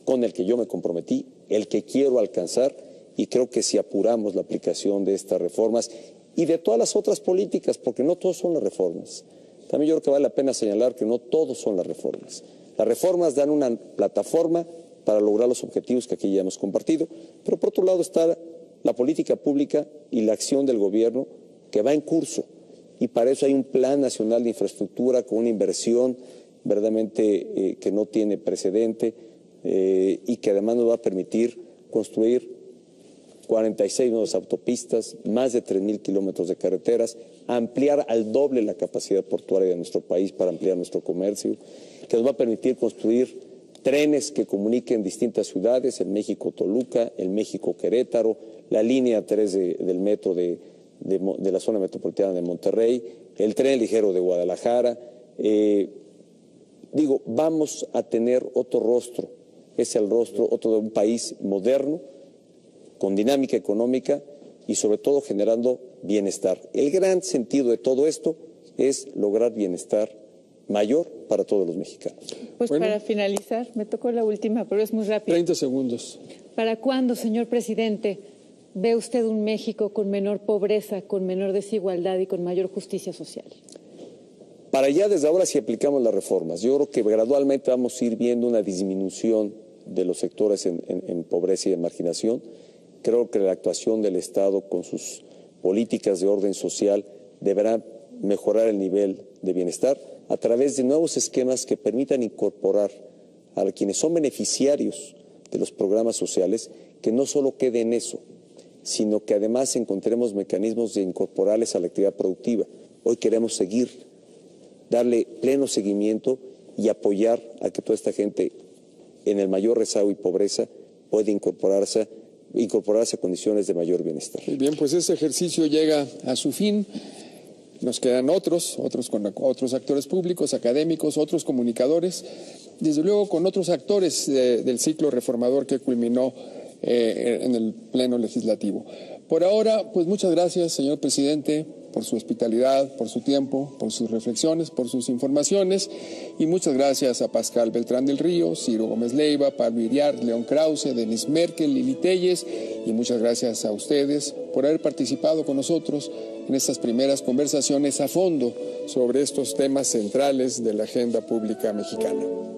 con el que yo me comprometí, el que quiero alcanzar, y creo que si apuramos la aplicación de estas reformas y de todas las otras políticas, porque no todos son las reformas. También yo creo que vale la pena señalar que no todos son las reformas. Las reformas dan una plataforma para lograr los objetivos que aquí ya hemos compartido, pero por otro lado está la política pública y la acción del gobierno que va en curso, y para eso hay un Plan Nacional de Infraestructura con una inversión verdaderamente que no tiene precedente y que además nos va a permitir construir 46 nuevas autopistas, más de 3,000 kilómetros de carreteras, ampliar al doble la capacidad portuaria de nuestro país para ampliar nuestro comercio, que nos va a permitir construir trenes que comuniquen distintas ciudades, el México-Toluca, el México-Querétaro, la línea 3 del metro de la zona metropolitana de Monterrey, el tren ligero de Guadalajara. Vamos a tener otro rostro, es el rostro otro de un país moderno, con dinámica económica y sobre todo generando bienestar. El gran sentido de todo esto es lograr bienestar mayor para todos los mexicanos. Pues bueno, para finalizar, me tocó la última, pero es muy rápido. 30 segundos. ¿Para cuándo, señor presidente, ve usted un México con menor pobreza, con menor desigualdad y con mayor justicia social? Para allá desde ahora si aplicamos las reformas. Yo creo que gradualmente vamos a ir viendo una disminución de los sectores en pobreza y en marginación. Creo que la actuación del Estado con sus políticas de orden social deberá mejorar el nivel de bienestar a través de nuevos esquemas que permitan incorporar a quienes son beneficiarios de los programas sociales, que no solo quede en eso, sino que además encontremos mecanismos de incorporarles a la actividad productiva. Hoy queremos darle pleno seguimiento y apoyar a que toda esta gente en el mayor rezago y pobreza pueda incorporarse a condiciones de mayor bienestar. Muy bien, pues este ejercicio llega a su fin. Nos quedan otros actores públicos, académicos, otros comunicadores, desde luego con otros actores del ciclo reformador que culminó en el Pleno Legislativo. Por ahora, pues muchas gracias, señor presidente, por su hospitalidad, por su tiempo, por sus reflexiones, por sus informaciones, y muchas gracias a Pascal Beltrán del Río, Ciro Gómez Leiva, Pablo Iriart, León Krause, Denis Merkel, Lili Telles, y muchas gracias a ustedes por haber participado con nosotros en estas primeras conversaciones a fondo sobre estos temas centrales de la agenda pública mexicana.